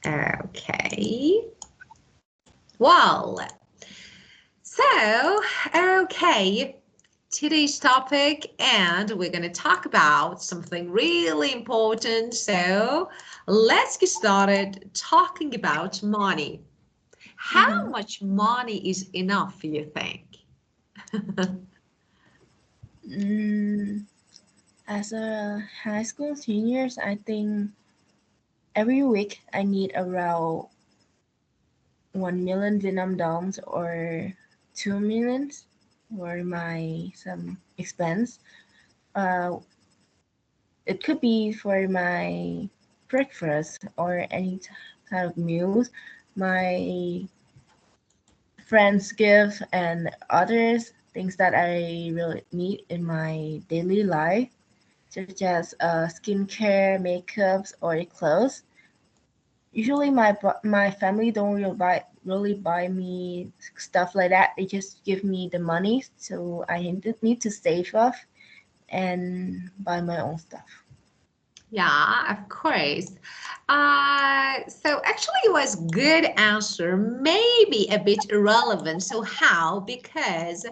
Okay. Well, so, okay, today's topic, and we're going to talk about something really important. So let's get started talking about money. How much money is enough, you think? As a high school seniors, I think every week I need around 1 million Vietnam dong or 2 millions for my some expense. Uh, it could be for my breakfast or any kind of meals my friends give and others things that I really need in my daily life, such as skincare, makeups, or clothes. Usually, my family don't really buy me stuff like that. They just give me the money, so I need to save up and buy my own stuff. Yeah, of course. So actually it was good answer, maybe a bit irrelevant. So how? Because,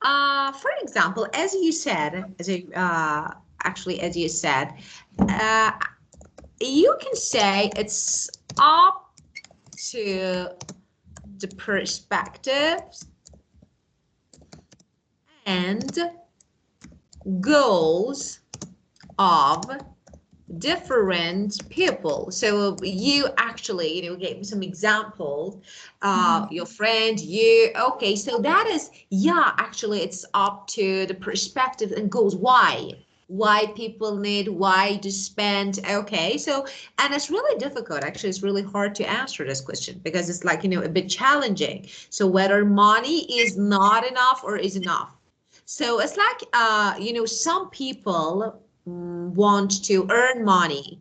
for example, as you said, actually, as you said, uh, you can say it's up to the perspectives and goals of different people. So you actually, gave me some examples. Your friend, you. Okay, so that is, yeah, actually, it's up to the perspective and goals. Why people need, why to spend. Okay, so, and it's really difficult. Actually, it's really hard to answer this question because it's like, a bit challenging. So whether money is not enough or is enough. So it's like, some people want to earn money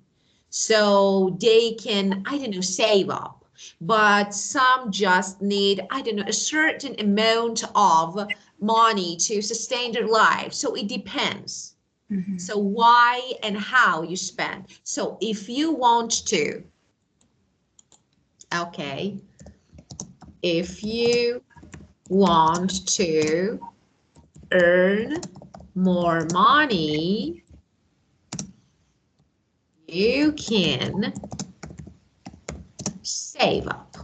so they can, I don't know, save up. But some just need, I don't know, a certain amount of money to sustain their life. So it depends. Mhm. So why and how you spend. So if you want to, okay, if you want to earn more money, you can save up.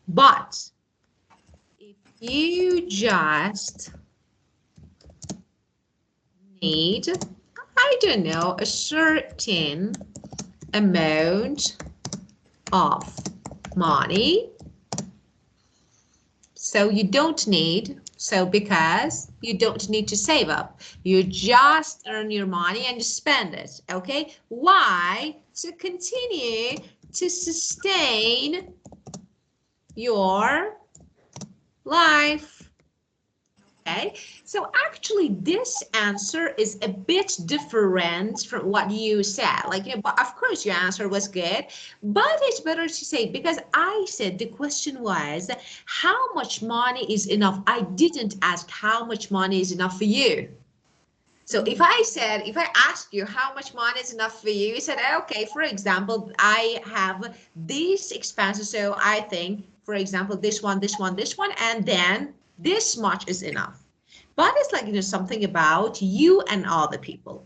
But if you just need, I don't know, a certain amount of money, so you don't need, so because you don't need to save up, you just earn your money and spend it, okay? Why? To continue to sustain your life. Okay, so actually this answer is a bit different from what you said. Like, but of course your answer was good, but it's better to say, because I said the question was how much money is enough. I didn't ask how much money is enough for you. So if I asked you how much money is enough for you, you said, okay, for example, I have these expenses, so I think, for example, this one, and then this much is enough. But it's like, something about you and other people.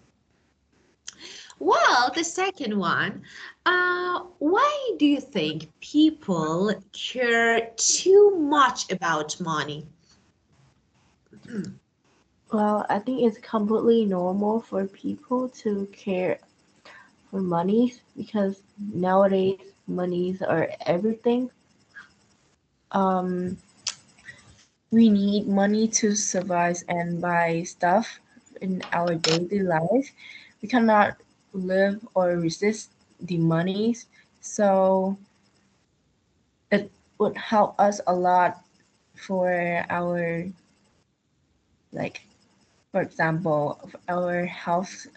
Well, the second one, why do you think people care too much about money? Well, I think it's completely normal for people to care for monies because nowadays monies are everything. Um, we need money to survive and buy stuff in our daily life. We cannot live or resist the monies, so it would help us a lot for our, like, for example, our health.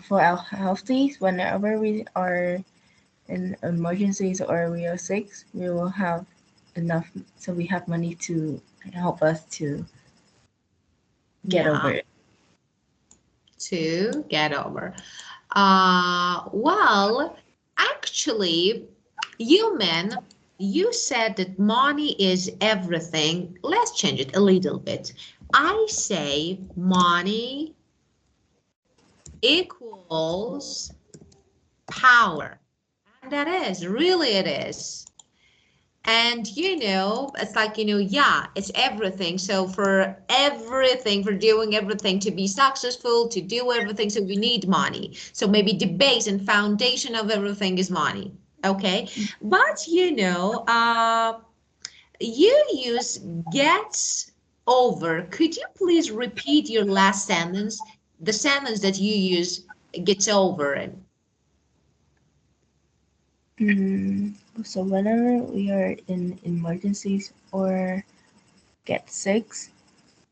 For our healthies, whenever we are in emergencies or we are sick, we will have enough, so we have money to help us to get over Yeah, it. to get over. Well, actually, you said that money is everything. Let's change it a little bit. I say money equals power. And that is, really it is. And it's like, yeah, it's everything. So for everything, for doing everything to be successful, to do everything, so we need money. So maybe the base and foundation of everything is money. Okay. But you use gets over. Could you please repeat your last sentence? The sentence that you use gets over in. So whenever we are in emergencies or get sick,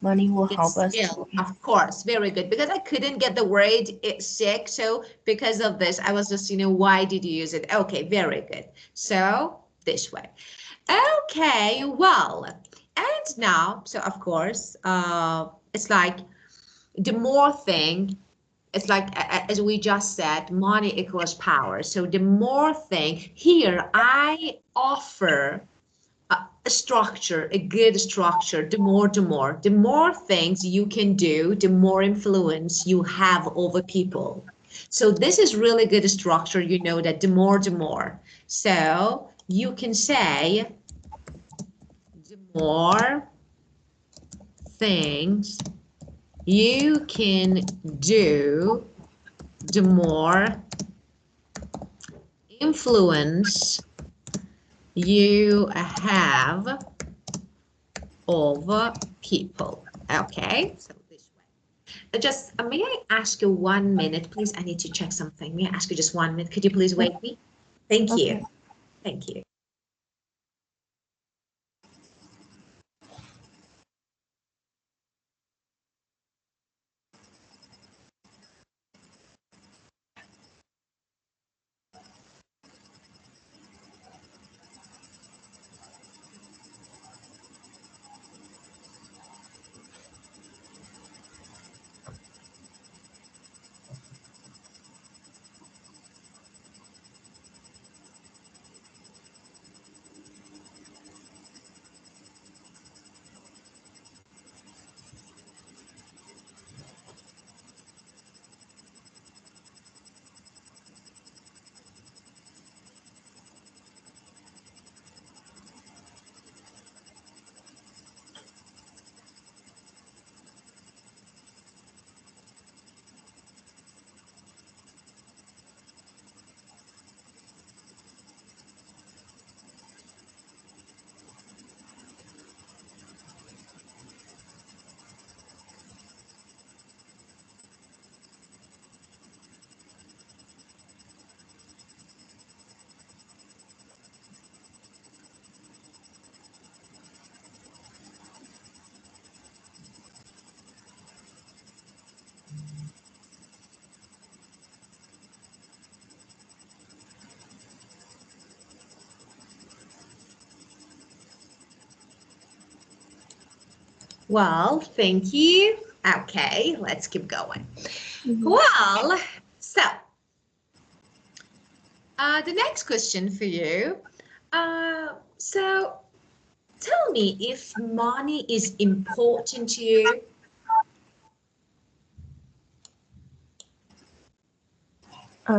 money will help It's us ill, to. of course. Very good. Because I couldn't get the word sick. So because of this, I was just, why did you use it? Okay, very good. So this way. Okay, well, and now, so of course, it's like the more thing, it's like as we just said, money equals power. So the more thing here, I offer a structure, a good structure. The more things you can do, the more influence you have over people. So this is really good structure, that the more. So you can say the more things you can do, the more influence you have over people. Okay, so this way. Just may I ask you 1 minute, please? I need to check something. May I ask you just 1 minute? Could you please wait me? Thank you. Okay. Thank you. Well, thank you. Okay, let's keep going. Well, so the next question for you. So tell me if money is important to you.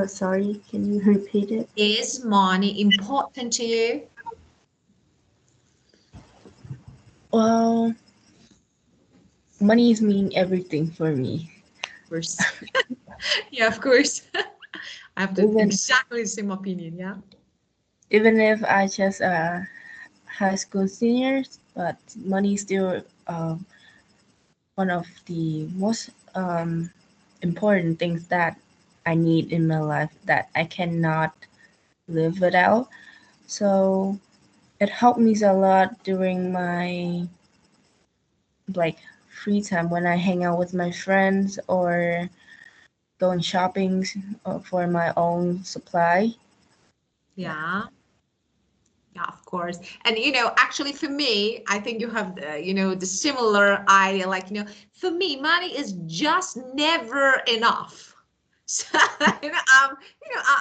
Sorry, can you repeat it? Is money important to you? Well, money mean everything for me. Of course. Yeah, of course. I have the Even exactly the same opinion, yeah. even if I just high school seniors, but money is still one of the most important things that I need in my life that I cannot live without. So it helped me a lot during my like free time when I hang out with my friends or going shopping for my own supply. Yeah. Yeah. Yeah, of course. And actually for me, I think you have the similar idea. Like, for me, money is just never enough. So,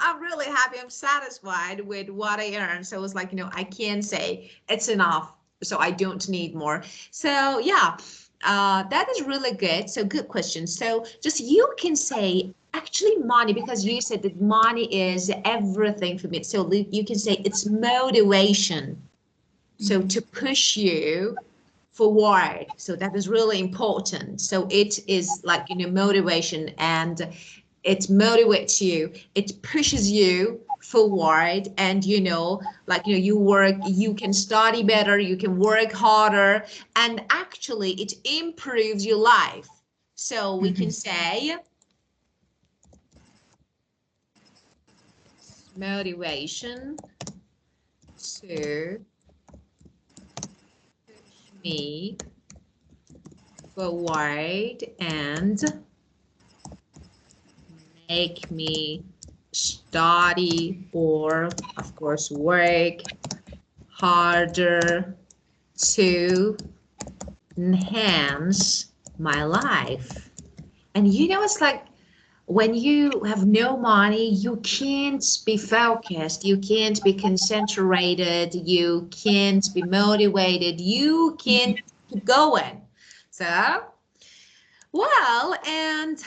I'm really happy. I'm satisfied with what I earn. So it's like, I can say it's enough. So I don't need more. So yeah, that is really good. So good question. So just you can say actually money, because you said that money is everything for me. So you can say it's motivation. So to push you forward. So that is really important. So it is like, motivation, and it motivates you, it pushes you forward, and like you work, you can study better, you can work harder, and actually it improves your life. So we can say motivation to push me forward and make me study or, of course, work harder to enhance my life. And it's like when you have no money, you can't be focused, you can't be concentrated, you can't be motivated, you can't keep going. So, well, and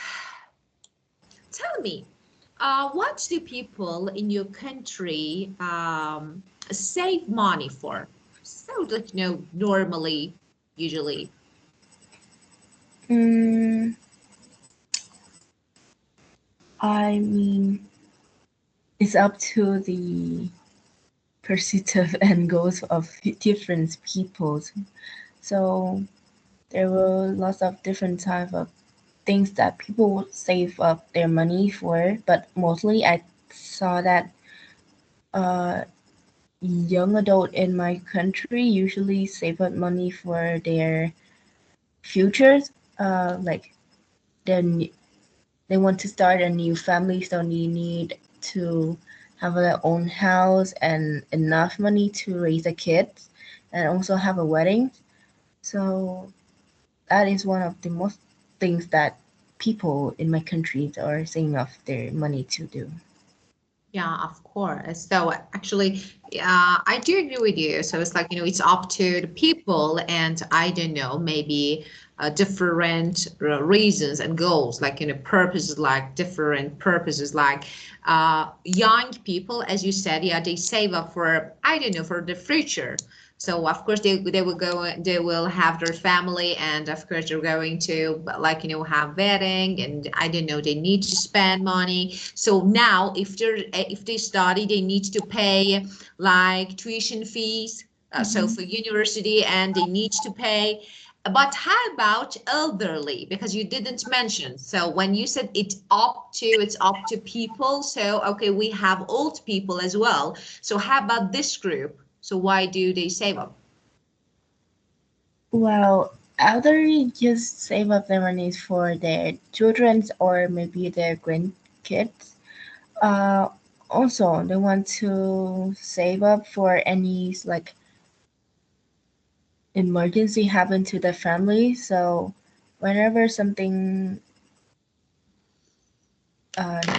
tell me, what do people in your country save money for? So, like, normally, usually. Mm, I mean, it's up to the perspective and goals of different peoples. So there were lots of different type of things that people would save up their money for, but mostly I saw that uh, young adult in my country usually save up money for their futures. Like then they want to start a new family, so they need to have their own house and enough money to raise the kids, and also have a wedding. So that is one of the most things that people in my country are saving up their money to do. Yeah, of course. So actually, I do agree with you. So it's like, it's up to the people, and I don't know, maybe different reasons and goals, like, purposes, like different purposes, like young people, as you said, yeah, they save up for, I don't know, for the future. So of course they will have their family, and of course they're going to, like, have wedding, and I don't know, they need to spend money. So now if they study, they need to pay like tuition fees. So for university, and they need to pay. But how about elderly? Because you didn't mention. So when you said it's up to people. So okay, we have old people as well. So how about this group? So why do they save up? Well, elderly just save up their money for their children's or maybe their grandkids. Uh, Also, they want to save up for any like emergency happen to the family. So whenever something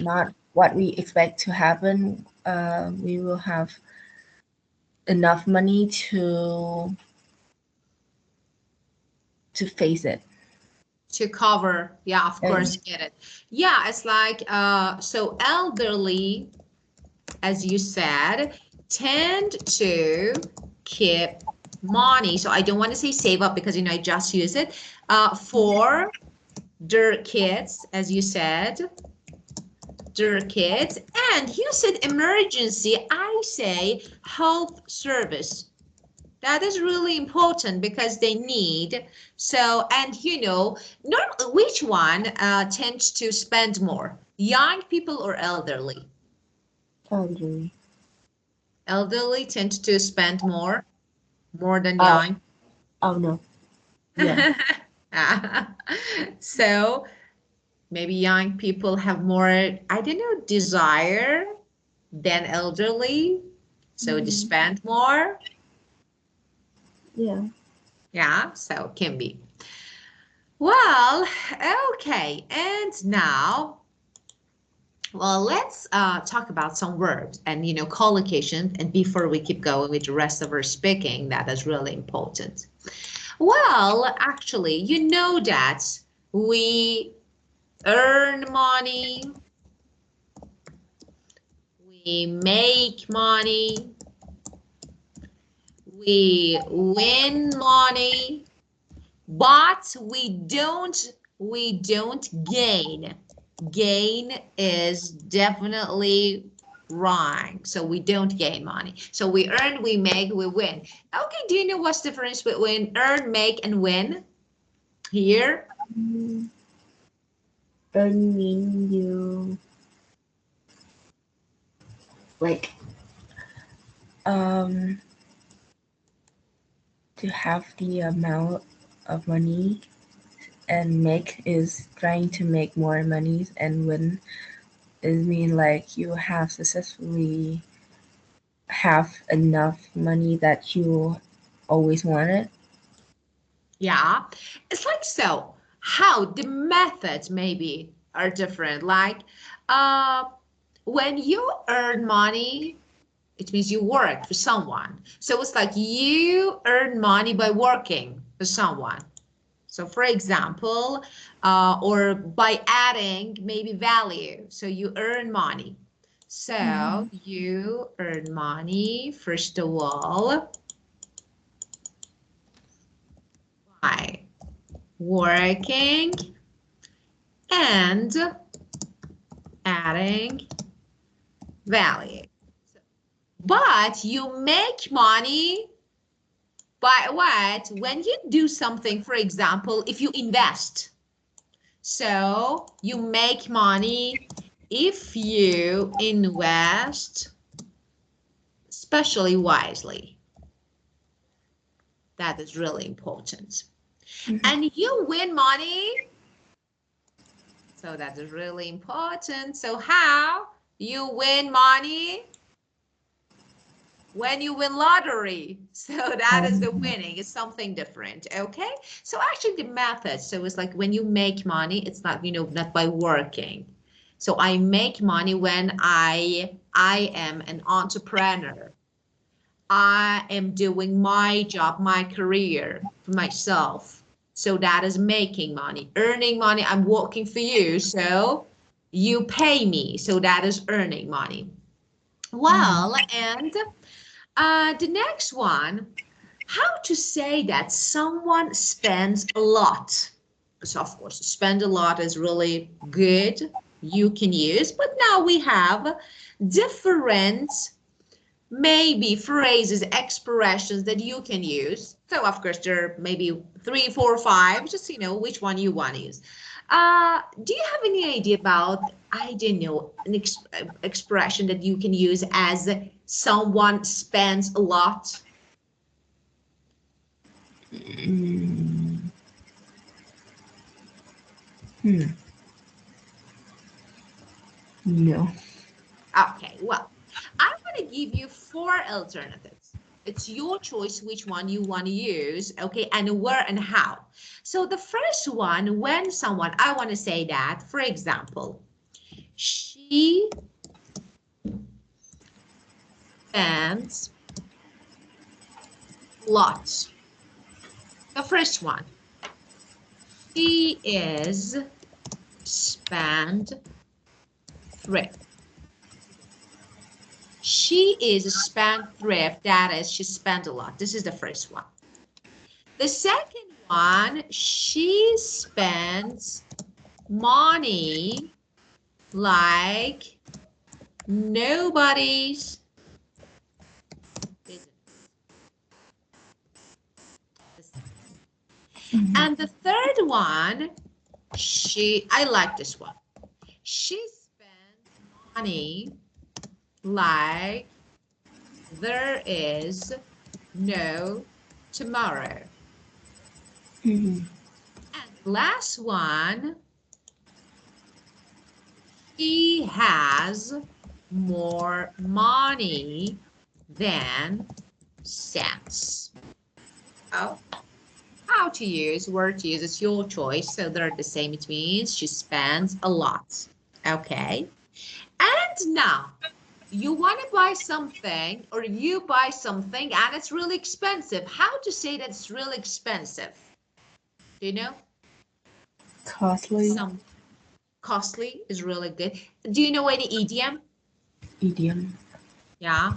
not what we expect to happen, we will have enough money to face it. To cover, yeah, of course, And get it. Yeah, it's like so elderly, as you said, tend to keep money. So I don't want to say save up, because I just use it for their kids, as you said, their kids. And you said emergency, I say health service. That is really important because they need. So, and which one tends to spend more? Young people or elderly? elderly. Elderly tend to spend more than Oh, young. oh no. Yeah. So maybe young people have more, I don't know, desire than elderly. So they Mhm. spend more. Yeah. Yeah, so can be. Well, okay. And now Well, let's talk about some verbs and, collocations. And before we keep going with the rest of our speaking, that is really important. Well, actually, you know that we earn money, we make money, we win money, but we don't gain. Gain is definitely wrong. So we don't gain money. So we earn, we make, we win. Okay, do you know what's the difference between earn, make, and win here? Earning you like to have the amount of money, and make is trying to make more money, and win is mean like you have successfully have enough money that you always wanted. Yeah, it's like so. How the methods maybe are different. Like, uh, when you earn money, it means you work for someone. So it's like you earn money by working for someone. So for example, or by adding maybe value. So you earn money. So you earn money, first of all, by working and adding value. But you make money by what? When you do something, for example, if you invest. So you make money if you invest, especially wisely. That is really important. And you win money. So that is really important. So how you win money? When you win lottery. So that is the winning. It's something different. Okay. So actually the method. So it's like when you make money, it's not, not by working. So I make money when I am an entrepreneur. I am doing my job, my career for myself. So that is making money, earning money. I'm working for you. So you pay me. So that is earning money. Well, and the next one, how to say that someone spends a lot. So of course, spend a lot is really good. You can use, but now we have different maybe phrases, expressions that you can use. So of course, there are maybe 3, 4, 5, just which one you want to use. Do you have any idea about, I don't know, an expression that you can use as someone spends a lot? Mm, no. Okay, well, I'm going to give you 4 alternatives. It's your choice which one you want to use, okay, and where and how. So the first one, when someone, I want to say that, for example, she spends lots. The first one, she is spendthrift. She is a spendthrift. That is, she spends a lot. This is the first one. The second one, she spends money like nobody's business. And the third one, I like this one. She spends money like there is no tomorrow. And the last one, he has more money than sense. Oh, how to use, where to use, it's your choice. So they're the same. It means she spends a lot. Okay. And now, you want to buy something, or you buy something and it's really expensive. How to say that it's really expensive? Do you know? Costly. Some costly is really good. Do you know any idiom? Idiom. Yeah.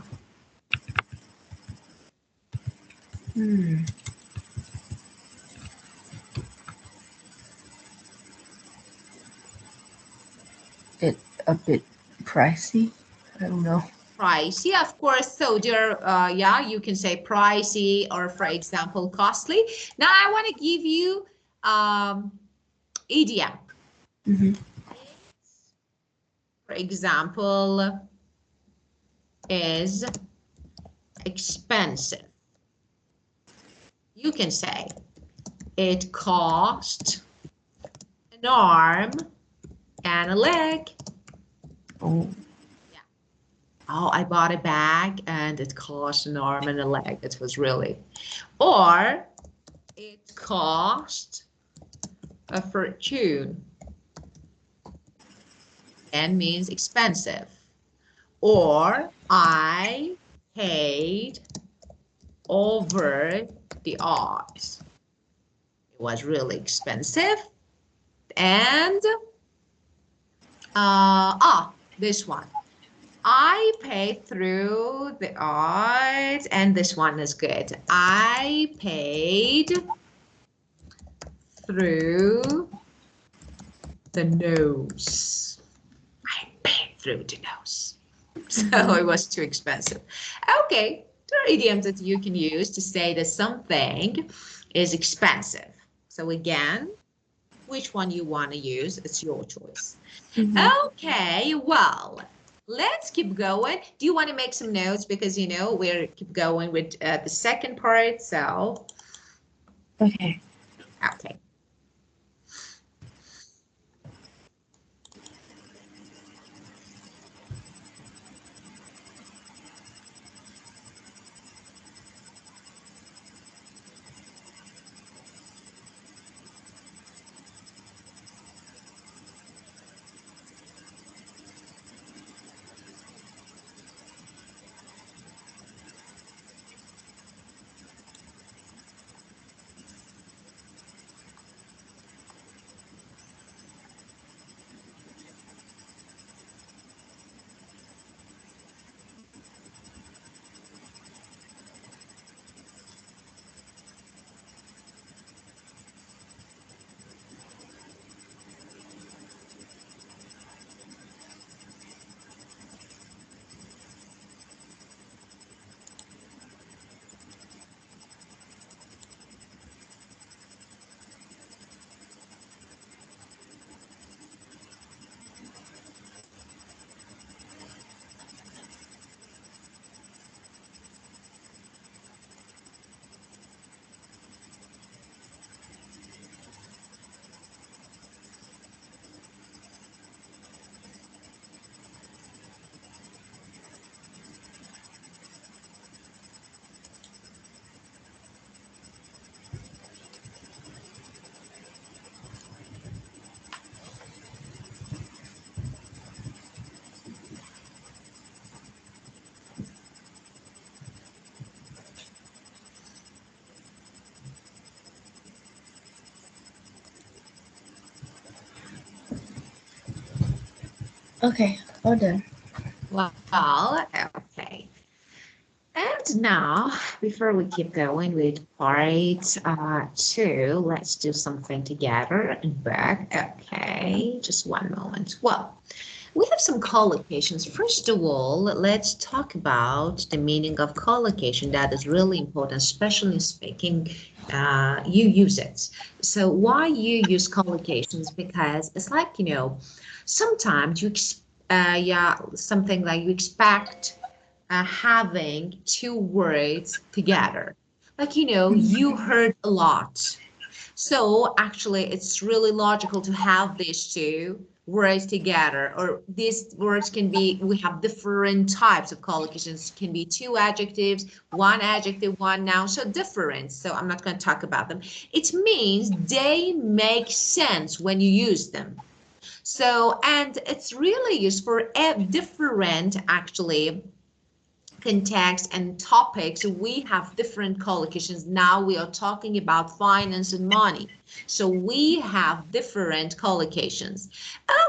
It a bit pricey. I don't know. Pricey, of course. So there, yeah, you can say pricey, or for example, costly. Now I want to give you idiom. For example, is expensive. You can say it cost an arm and a leg. Oh. Yeah. Oh, I bought a bag and it cost an arm and a leg. It was really. Or it cost a fortune. And means expensive. Or I paid over the odds. It was really expensive. And this one. I paid through the odds, and this one is good. I paid through the nose. I paid through the nose. So it was too expensive. Okay, there are idioms that you can use to say that something is expensive. So again, which one you want to use, it's your choice. Okay, well, let's keep going. Do you want to make some notes? Because, you know, we're keep going with the second part, so. Okay. Okay. Okay, all done. Well, okay. And now, before we keep going with part two, let's do something together and back. Okay, just one moment. Well, we have some collocations. First of all, let's talk about the meaning of collocation. That is really important, especially in speaking. You use it. So why you use collocations? Because it's like, you know, sometimes you, yeah, something like you expect having two words together. Like, you know, you heard a lot. So actually, it's really logical to have these two words together, or these words can be, we have different types of collocations, can be two adjectives, one adjective, one noun, so different. So I'm not going to talk about them. It means they make sense when you use them. So, and it's really used for different, actually, context and topics. We have different collocations. Now we are talking about finance and money. So we have different collocations.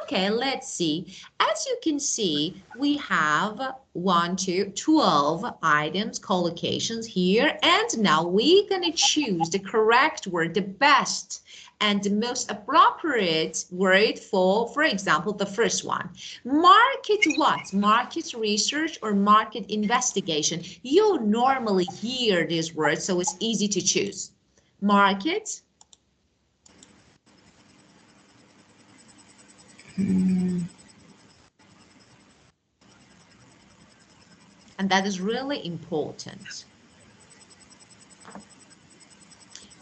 Okay, let's see. As you can see, we have 12 items, collocations here. And now we're going to choose the correct word, the best and the most appropriate word for example, the first one. Market what? Market research or market investigation. You normally hear this word, so it's easy to choose. Market. And that is really important.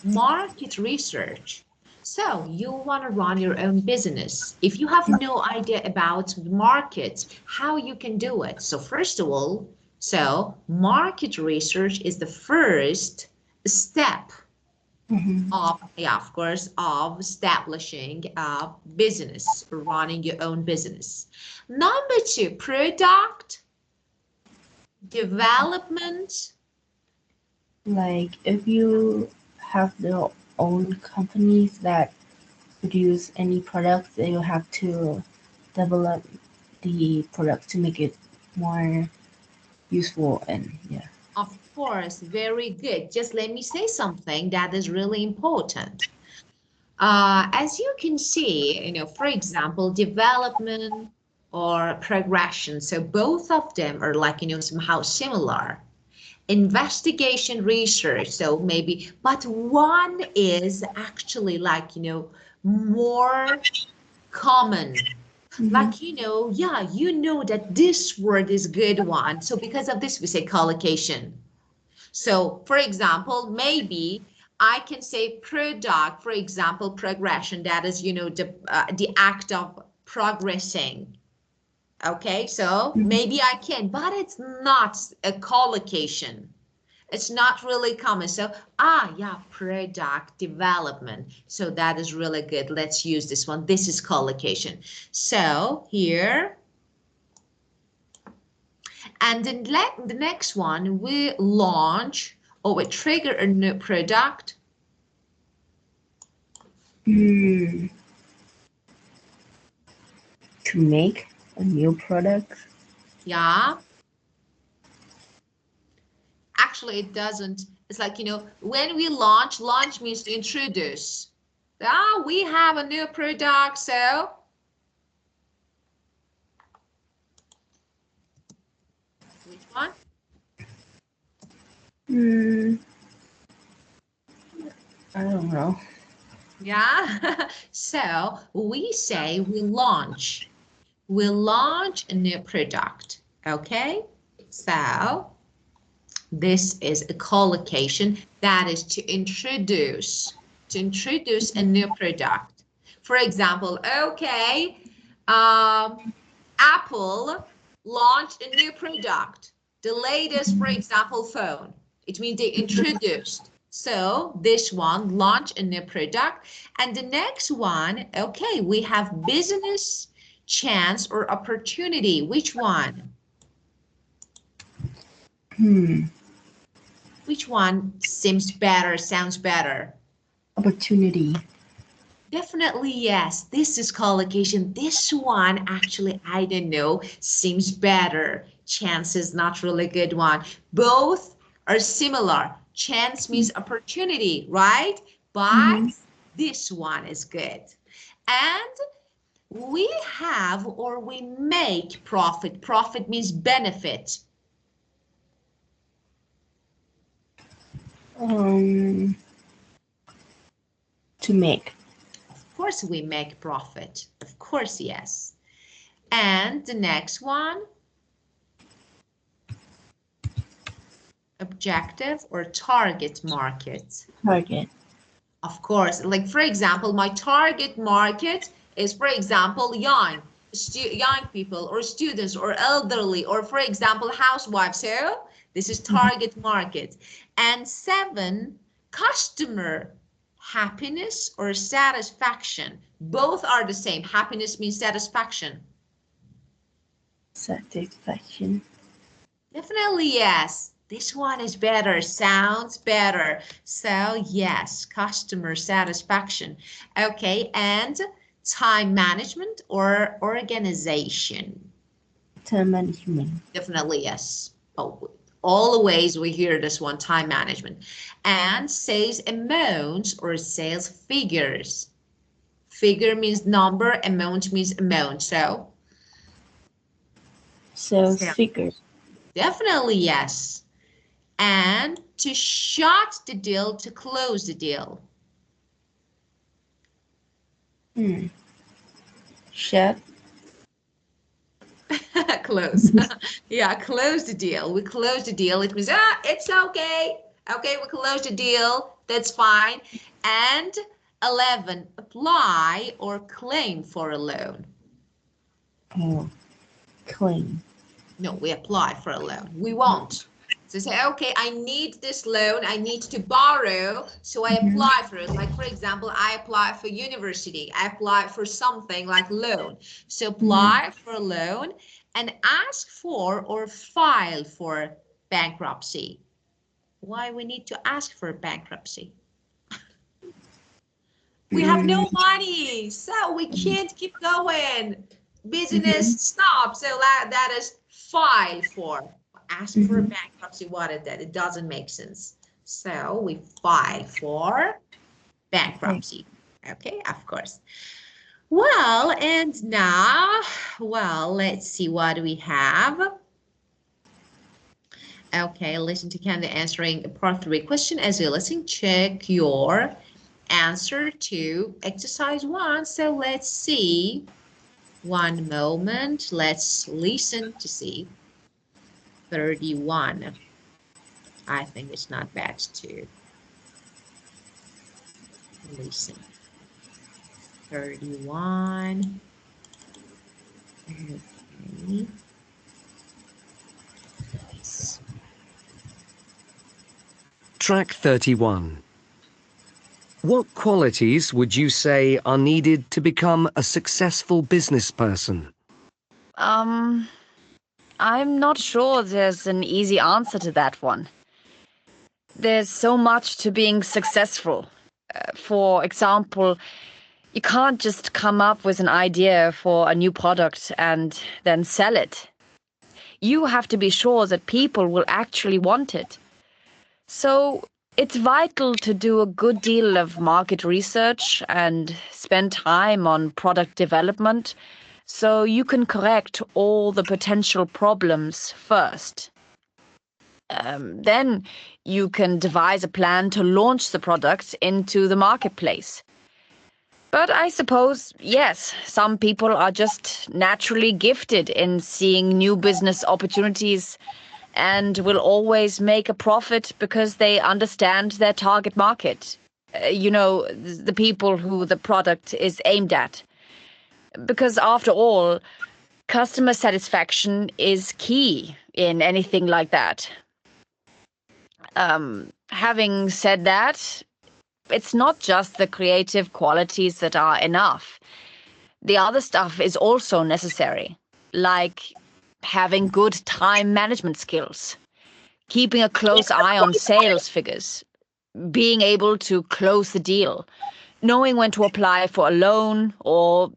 Market research. So you want to run your own business. If you have no idea about markets, how you can do it. So first of all, so market research is the first step of, yeah, of course, of establishing a business, running your own business. Number two, product development. Like if you have their own companies that produce any products, then you have to develop the product to make it more useful and yeah. Of course, very good. Just let me say something that is really important. As you can see, for example, development or progression. So both of them are like, somehow similar. Investigation research, so maybe, but one is actually like, more common. Like, yeah, that this word is good one. So because of this, we say collocation. So for example, maybe I can say product, for example, progression, that is, the act of progressing. Okay, so maybe I can, but it's not a collocation. It's not really common. So, yeah, product development. So that is really good. Let's use this one. This is collocation. So here, and then the next one, we launch or we trigger a new product. To make a new product. Yeah. Actually, it doesn't. It's like, when we launch means to introduce. We have a new product, so which one? I don't know. Yeah. So we say we launch a new product. Okay. So this is a collocation, that is to introduce a new product. For example, okay, Apple launched a new product, the latest, for example, phone. It means they introduced. So this one, launch a new product. And the next one, okay, we have business, chance, or opportunity. Which one? Which one seems better, sounds better? Opportunity. Definitely yes. This is collocation. This one actually, I don't know, seems better. Chance is not really good one. Both are similar. Chance means opportunity, right? But this one is good. And we have or we make profit. Profit means benefit. To make. Of course we make profit. Of course, yes. And the next one, objective or target market. Target. Of course, like for example, my target market is, for example, young people or students or elderly or, for example, housewives. So this is target market. And 7, customer happiness or satisfaction? Both are the same. Happiness means satisfaction. Satisfaction. Definitely yes. This one is better, sounds better. So yes, customer satisfaction. Okay, and time management or organization? Time management. Definitely yes. Oh, always we hear this one, time management. And sales amounts or sales figures? Figure means number, amount means amount. So Sales figures. definitely yes. And to shut the deal, to close the deal. Shut. Close. Yeah, close the deal. We close the deal. It means, it's okay. Okay, we close the deal. That's fine. And 11, apply or claim for a loan. Oh, claim. No, we apply for a loan. We won't. So say, okay, I need this loan. I need to borrow. So I apply for it. Like, for example, I apply for university. I apply for something like loan. So apply for a loan and ask for or file for bankruptcy. Why we need to ask for bankruptcy? We have no money, so we can't keep going. Business stop. So that is file for. Ask for bankruptcy. What is that? It doesn't make sense. So we file for bankruptcy. Okay, of course. Well, and now, well, let's see what we have. Okay, listen to Candy answering part 3 question. As you listen, check your answer to exercise 1. So let's see. One moment. Let's listen to see. 31. I think it's not bad to listen. 31. Okay. Track 31. What qualities would you say are needed to become a successful business person? I'm not sure there's an easy answer to that one. There's so much to being successful. For example, you can't just come up with an idea for a new product and then sell it. You have to be sure that people will actually want it. So it's vital to do a good deal of market research and spend time on product development so you can correct all the potential problems first. Then you can devise a plan to launch the product into the marketplace. But I suppose, yes, some people are just naturally gifted in seeing new business opportunities and will always make a profit because they understand their target market. The people who the product is aimed at. Because after all, customer satisfaction is key in anything like that. Having said that, it's not just the creative qualities that are enough. The other stuff is also necessary, like having good time management skills, keeping a close eye on sales figures, being able to close the deal, knowing when to apply for a loan, or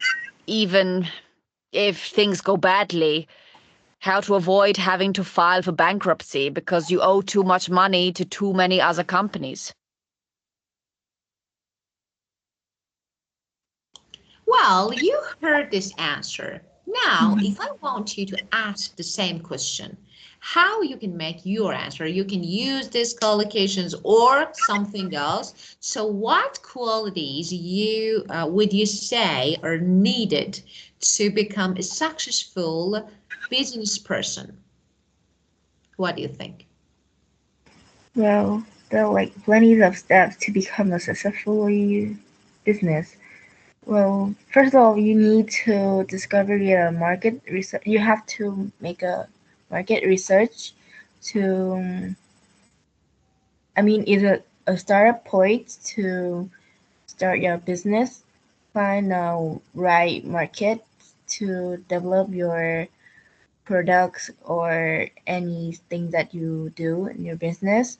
even if things go badly, how to avoid having to file for bankruptcy because you owe too much money to too many other companies. Well, you heard this answer. Now, if I want you to ask the same question, how you can make your answer, you can use these collocations or something else. So what qualities would you say are needed to become a successful business person? What do you think? Well, there are like plenty of steps to become a successful business. Well, first of all, you need to discover your market research. You have to make a market research to, I mean, is a startup point to start your business, find a right market to develop your products or anything that you do in your business.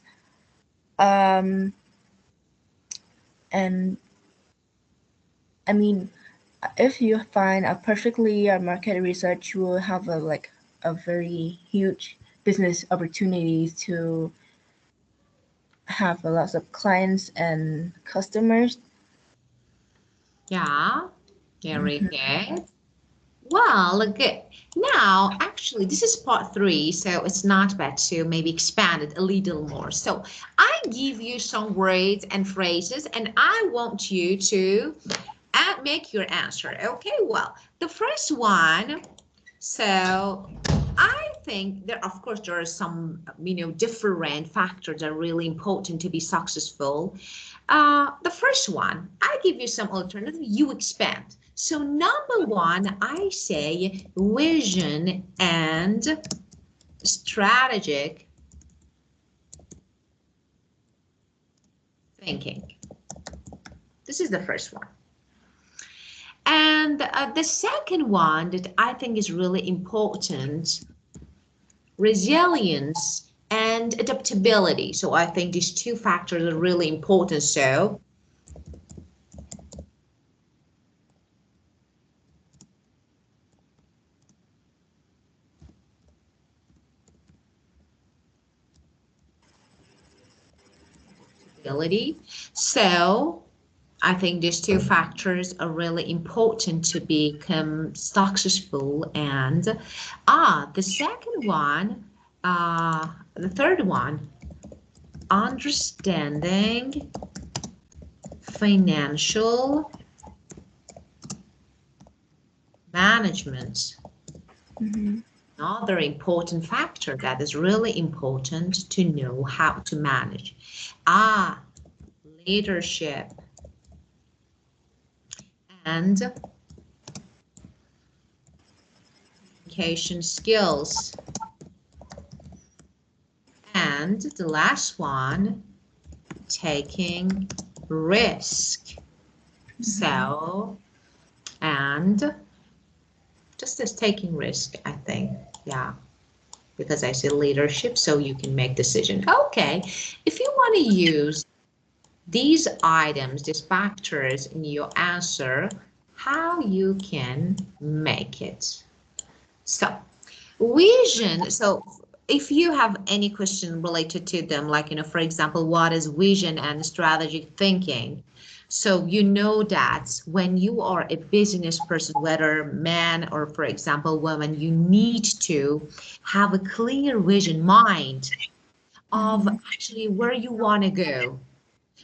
And I mean, if you find a perfectly market research, you will have a very huge business opportunities to have a lot of clients and customers. Yeah, very good. Well, good. Now, actually, this is part 3, so it's not bad to maybe expand it a little more. So I give you some words and phrases, and I want you to make your answer. Okay, well, the first one, so I think there, of course, there are some, different factors that are really important to be successful. The first one, I give you some alternative, you expand. So number 1, I say vision and strategic thinking. This is the first one. And the second one that I think is really important, resilience and adaptability. So I think these two factors are really important. So So I think these two factors are really important to become successful. And the second one, the third one, understanding financial management. Another important factor that is really important to know how to manage. Leadership and communication skills. And the last one, taking risk. So, and just as taking risk, I think, yeah, because I say leadership, so you can make decision. Okay, if you want to use these items, these factors in your answer, how you can make it. So, vision. So, if you have any question related to them, like, for example, what is vision and strategic thinking? So you know that when you are a business person, whether man or, for example, woman, you need to have a clear vision mind of actually where you want to go,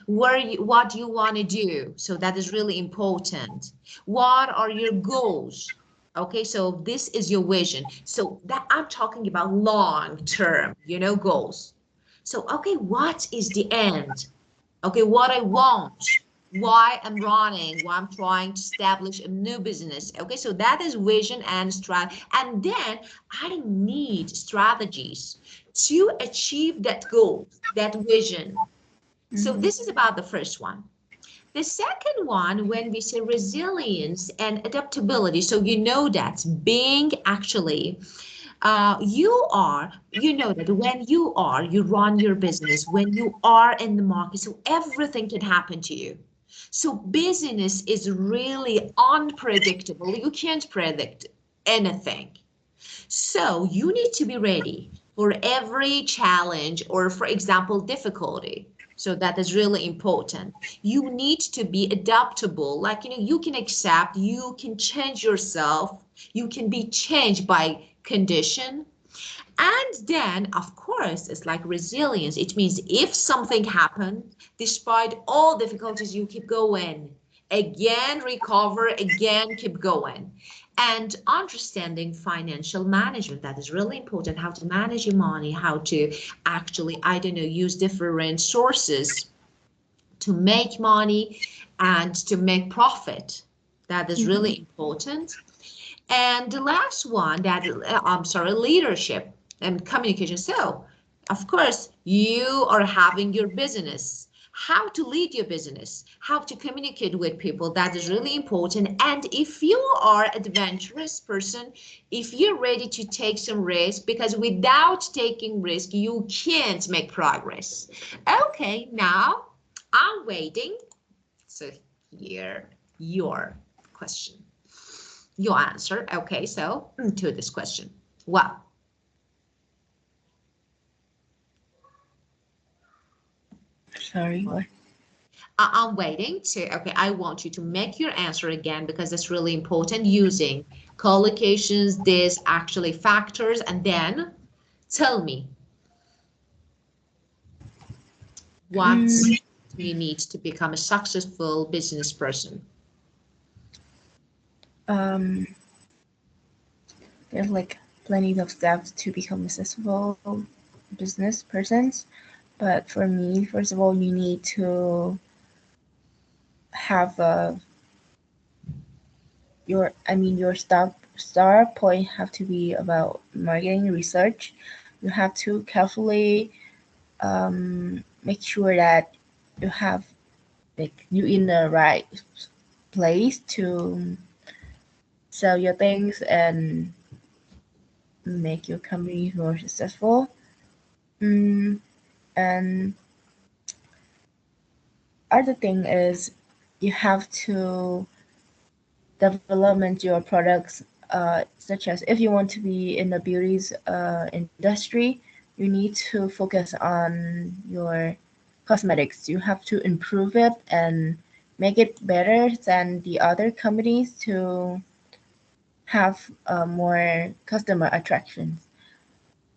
what you want to do. So that is really important. What are your goals? Okay, so this is your vision. So that I'm talking about long term, goals. So, okay, what is the end? Okay, what I want, why I'm running, why I'm trying to establish a new business. Okay, so that is vision and strategy. And then I need strategies to achieve that goal, that vision. So this is about the first one. The second one, when we say resilience and adaptability, so you know that being actually, you know that when you run your business, when you are in the market, so everything can happen to you. So business is really unpredictable. You can't predict anything. So you need to be ready for every challenge or, for example, difficulty. So that is really important. You need to be adaptable. Like, you can accept, you can change yourself, you can be changed by condition. And then, of course, it's like resilience. It means if something happened, despite all difficulties, you keep going. Again, recover, again, keep going. And understanding financial management, that is really important, how to manage your money, how to actually, use different sources to make money and to make profit. That is really important. And the last one, leadership and communication. So, of course, you are having your business. how to lead your business, how to communicate with people. That is really important. And if you are an adventurous person, if you're ready to take some risk, because without taking risk, you can't make progress. Okay, now I'm waiting to hear your question, your answer. Okay, so to this question. Well, Sorry, what? I'm waiting to, okay, I want you to make your answer again because it's really important using collocations, this, actually, factors, and then tell me what Mm, you need to become a successful business person. um, there's like plenty of steps to become a successful business persons. But for me, first of all, you need to have your star point have to be about marketing research. You have to carefully make sure that you have like you in the right place to sell your things and make your company more successful. And other thing is you have to development your products, such as if you want to be in the beauties industry, you need to focus on your cosmetics. You have to improve it and make it better than the other companies to have more customer attractions.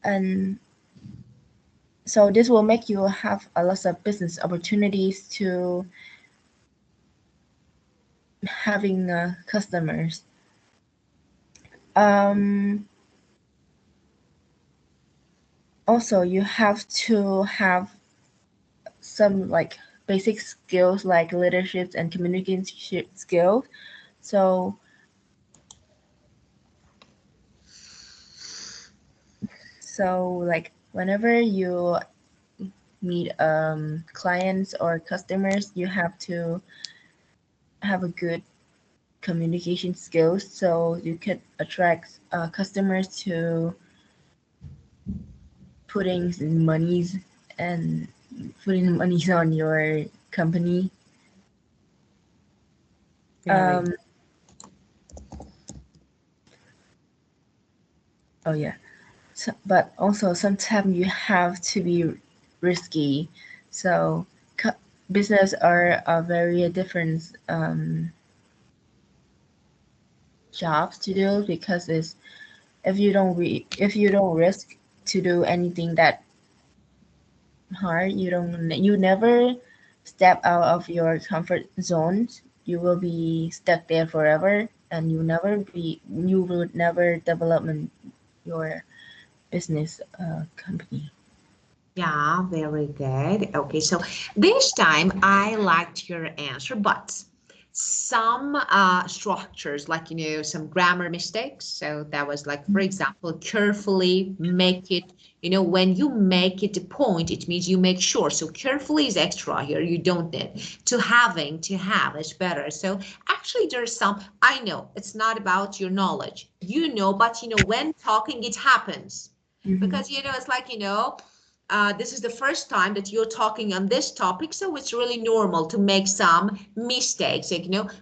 And so this will make you have a lot of business opportunities to having customers. Um, Also, you have to have some like basic skills like leadership and communication skills. So, like whenever you meet clients or customers, you have to have a good communication skills so you could attract customers to putting monies and putting monies on your company. Very. Um, oh yeah. So, but also sometimes you have to be risky. So business are a very different jobs to do because it's if you don't risk to do anything that hard, you never step out of your comfort zones. You will be stuck there forever, and you will never develop your business company. Yeah, very good. Okay, so this time I liked your answer, but some structures, like, some grammar mistakes. So that was like, for example, carefully make it, when you make it a point, it means you make sure. So carefully is extra here. You don't need to have is better. So actually there's some, I know it's not about your knowledge, but when talking, it happens. Mhm. Because, it's like, this is the first time that you're talking on this topic, so it's really normal to make some mistakes,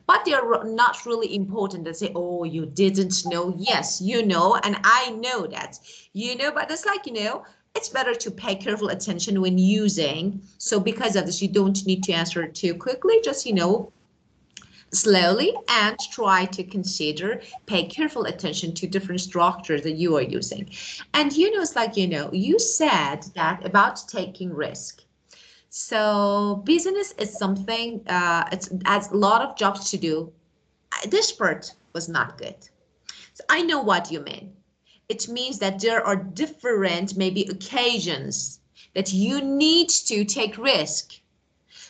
but they're not really important to say, oh, you didn't know. Yes, and I know that, but it's like, it's better to pay careful attention when using. So because of this, you don't need to answer too quickly, just, slowly, and try to consider, pay careful attention to different structures that you are using. And it's like, you said that about taking risk. So business is something, it's has a lot of jobs to do. This part was not good. So I know what you mean. It means that there are different, maybe, occasions that you need to take risk.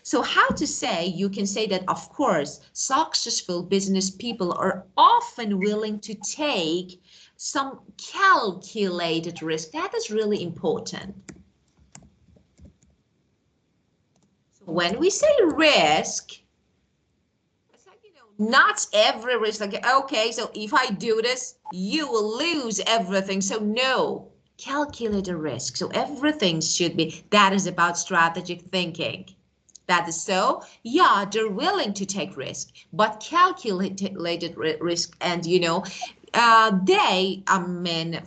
So how to say, you can say that, of course, successful business people are often willing to take some calculated risk. That is really important. So When we say risk, it's like, not every risk, like, okay, so if I do this, you will lose everything. So no, calculate the risk. So everything should be, that is about strategic thinking. That is so, yeah, they're willing to take risk, but calculated risk. And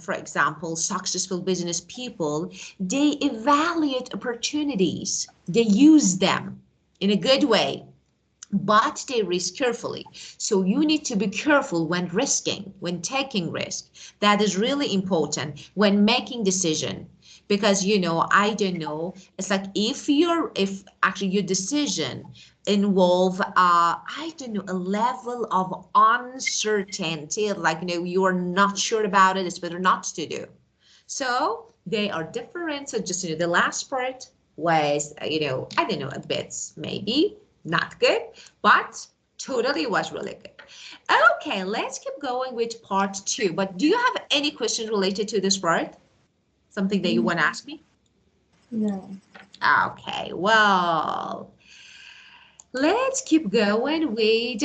for example, successful business people, they evaluate opportunities, they use them in a good way, but they risk carefully. So you need to be careful when risking, when taking risk. That is really important when making decision. Because I don't know, it's like if actually your decision involve I don't know, a level of uncertainty, like you are not sure about it, it's better not to do. So they are different. So just the last part was I don't know, a bit maybe not good, but totally was really good. Okay, let's keep going with part 2. But do you have any questions related to this part? Something that you want to ask me? No. Okay, well, let's keep going with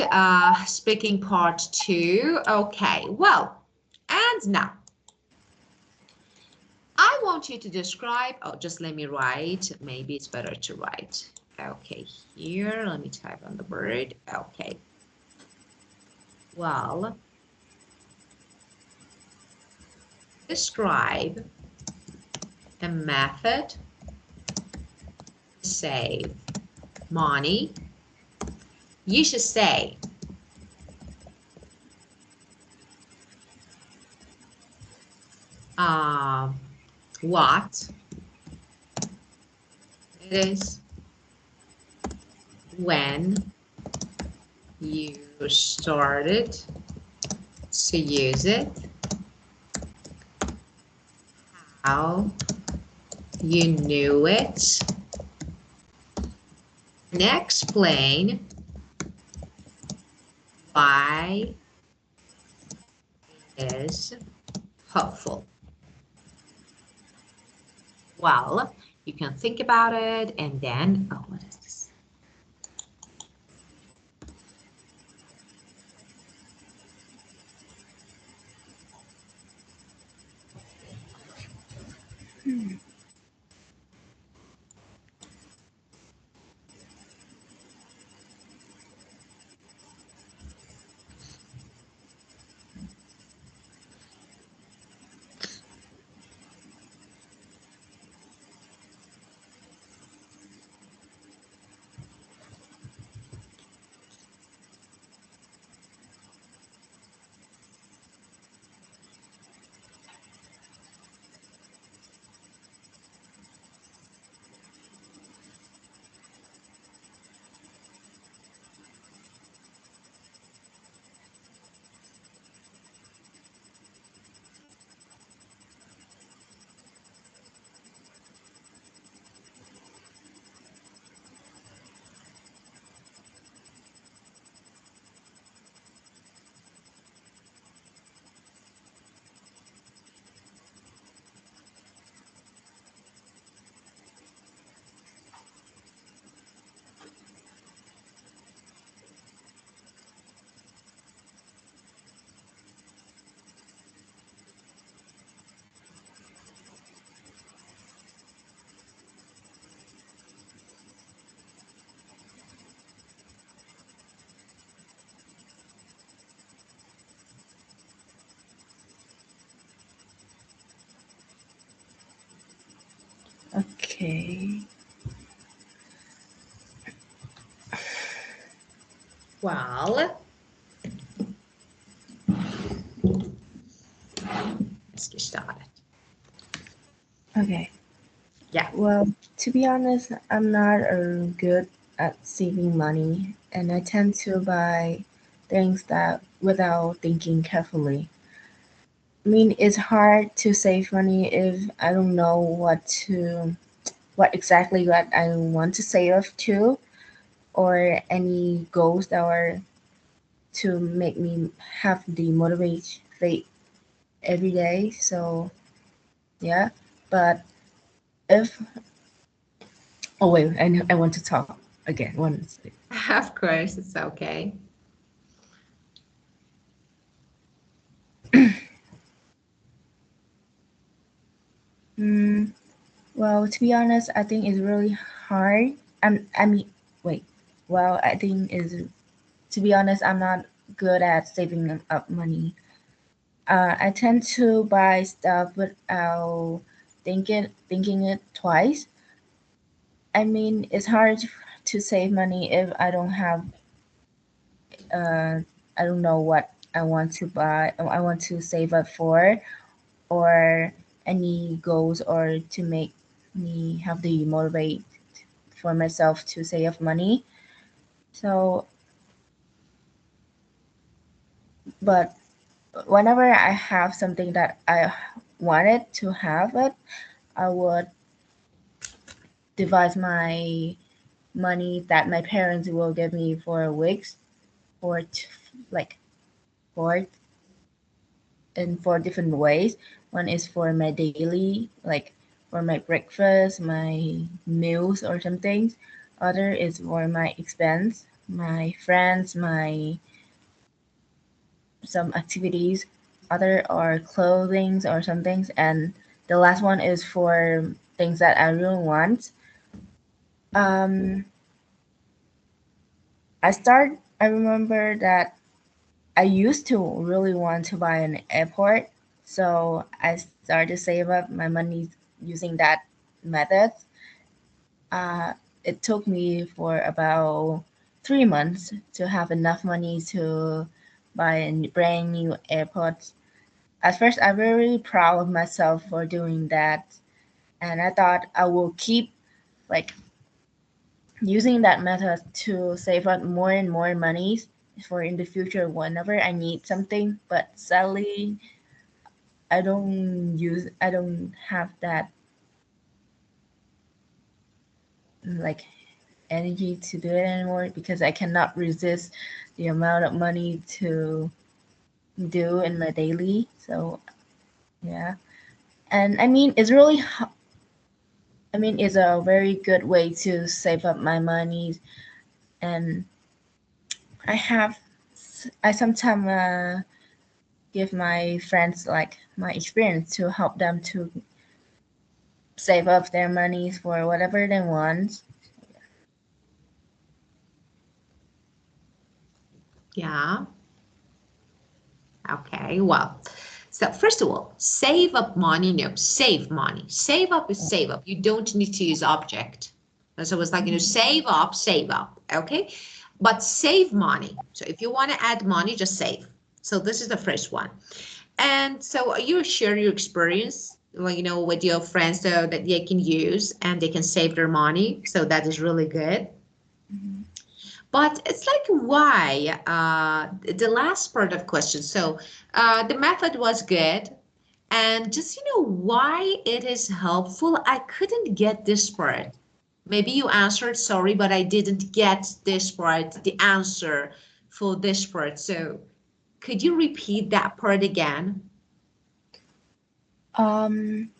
speaking part 2. Okay, well, and now I want you to describe, oh, just let me write. Maybe it's better to write. Okay, here, let me type on the word. Okay. Well, describe a method to save money. You should say, what it is, when you started to use it, how you knew it, and explain why it is helpful. Well, you can think about it and then, oh, what is this? Okay. Well, let's get started. Okay. Yeah. Well, to be honest, I'm not good at saving money, and I tend to buy things that without thinking carefully. I mean, it's hard to save money if I don't know what exactly what I want to save to, or any goals that are to make me have the motivation every day. So yeah, but if oh wait, I want to talk. again. One second. Of course, it's okay. Mm, well, to be honest, I think it's really hard. I mean, wait. Well, I think is to be honest, I'm not good at saving up money. I tend to buy stuff without thinking it twice. I mean, it's hard to save money if uh, I don't know what I want to buy, I want to save up for, or any goals, or to make me have the motivate for myself to save up money. So, but whenever I have something that I wanted to have it, I would divide my money that my parents will give me for weeks, for like four in four different ways. One is for my daily, like for my breakfast, my meals or something. Other is for my expense, my friends, my some activities. Other are clothings or some things, and the last one is for things that I really want. Um, I remember that I used to really want to buy an airport, so I started to save up my money using that method. Uh, it took me for about 3 months to have enough money to buy a brand new airport. At first, I'm very proud of myself for doing that, and I thought I will keep like using that method to save up more and more money for in the future whenever I need something. But sadly, I don't have that like energy to do it anymore because I cannot resist the amount of money to do in my daily. So yeah, and I mean I mean it's a very good way to save up my money, and I have I sometimes give my friends like my experience to help them to save up their money for whatever they want. Yeah. Okay. Well, so first of all, save up money. No, save money. Save up is save up. You don't need to use object. And so it's like, save up, save up. Okay. But save money. So if you want to add money, just save. So this is the first one. And so you share your experience, like, with your friends so that they can use and they can save their money. So that is really good. Mm-hmm. But it's like why the last part of question. So the method was good, and just why it is helpful. I couldn't get this part. Maybe you answered, sorry, but I didn't get this part, the answer for this part. So could you repeat that part again? Um,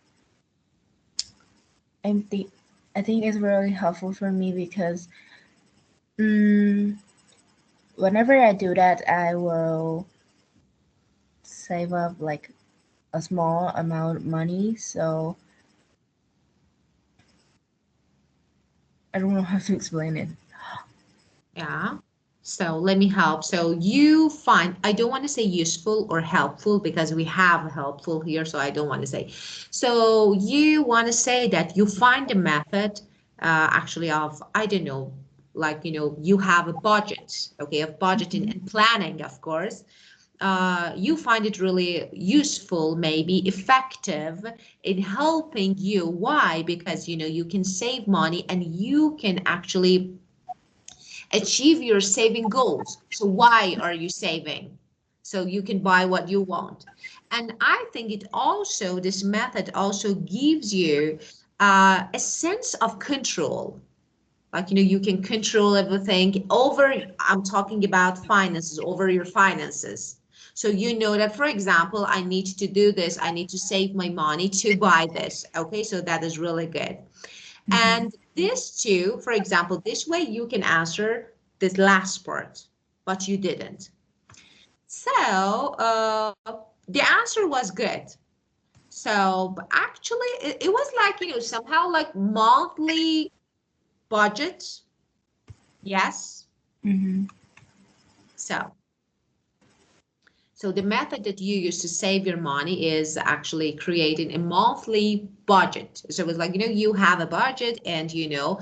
I think I think it's really helpful for me because mm, whenever I do that, I will save up like a small amount of money. So I don't know how to explain it. Yeah. So let me help. So you find, I don't want to say useful or helpful because we have helpful here, so I don't want to say. So you want to say that you find a method actually of, I don't know, like, you have a budget, okay, of budgeting Mhm. and planning, of course. You find it really useful, maybe effective in helping you. Why? Because, you can save money and you can actually achieve your saving goals. So why are you saving? So you can buy what you want. And I think this method also gives you a sense of control. Like, you can control everything I'm talking about finances, over your finances. So you know that, for example, I need to do this. I need to save my money to buy this. Okay, so that is really good. Mhm. And this two, for example, this way you can answer this last part, but you didn't. So the answer was good. So actually, it was like, you know, somehow like monthly budget. Yes. Mm-hmm. So the method that you use to save your money is actually creating a monthly budget. So it was like, you know, you have a budget and, you know,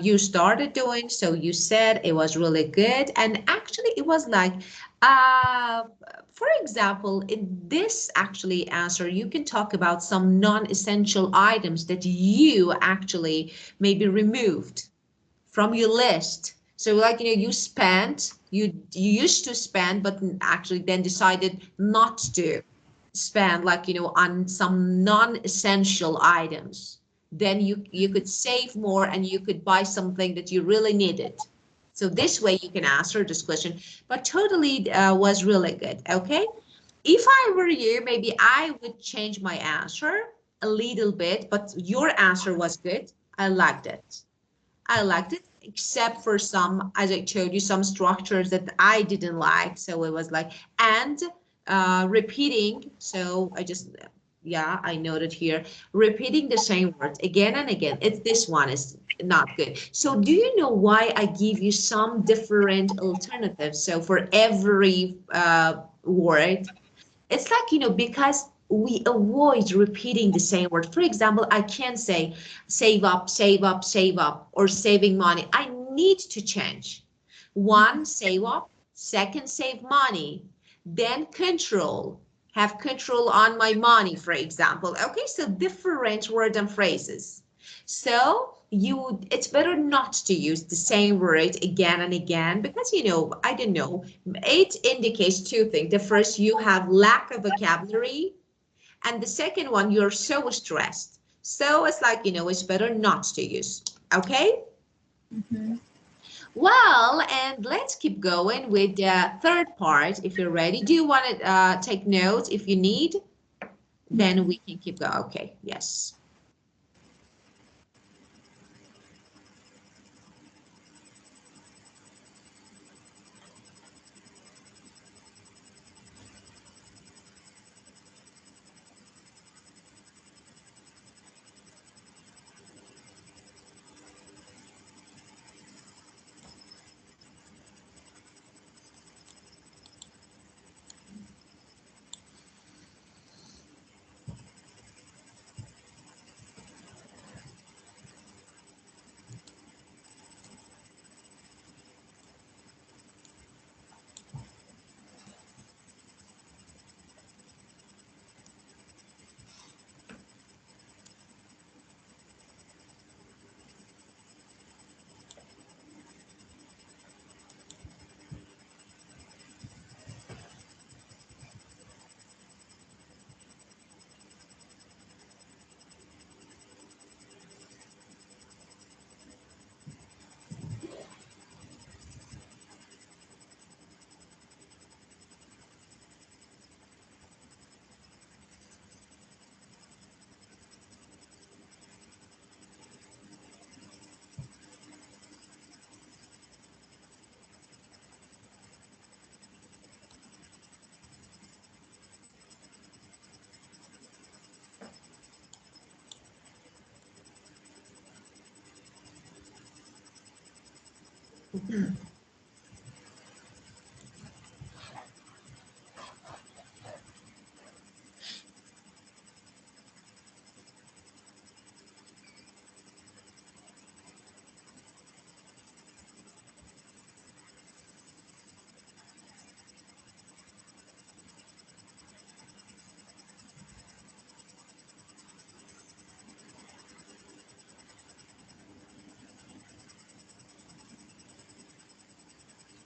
you started doing, so you said it was really good. And actually it was like, for example, in this actually answer, you can talk about some non-essential items that you actually maybe removed from your list. So like, you know, you used to spend, but actually then decided not to spend, like, you know, on some non-essential items. Then you could save more and you could buy something that you really needed. So this way you can answer this question, but totally was really good. Okay. If I were you, maybe I would change my answer a little bit, but your answer was good. I liked it. I liked it, except for some, as I told you, some structures that I didn't like. So it was like, and repeating. So I just, yeah, I noted here, repeating the same words again and again. It's this one is not good. So do you know why I give you some different alternatives? So for every word, it's like, you know, because we avoid repeating the same word. For example, I can't say save up, save up, save up, or saving money. I need to change. One, save up. Second, save money. Then control. Have control on my money, for example. Okay, so different words and phrases. So it's better not to use the same word again and again because, you know, I don't know, it indicates two things. The first, you have lack of vocabulary, and the second one, you're so stressed. So it's like, you know, it's better not to use. Okay. Mm-hmm. Well, and let's keep going with the third part. If you're ready, do you want to take notes? If you need, then we can keep going. Okay. Yes.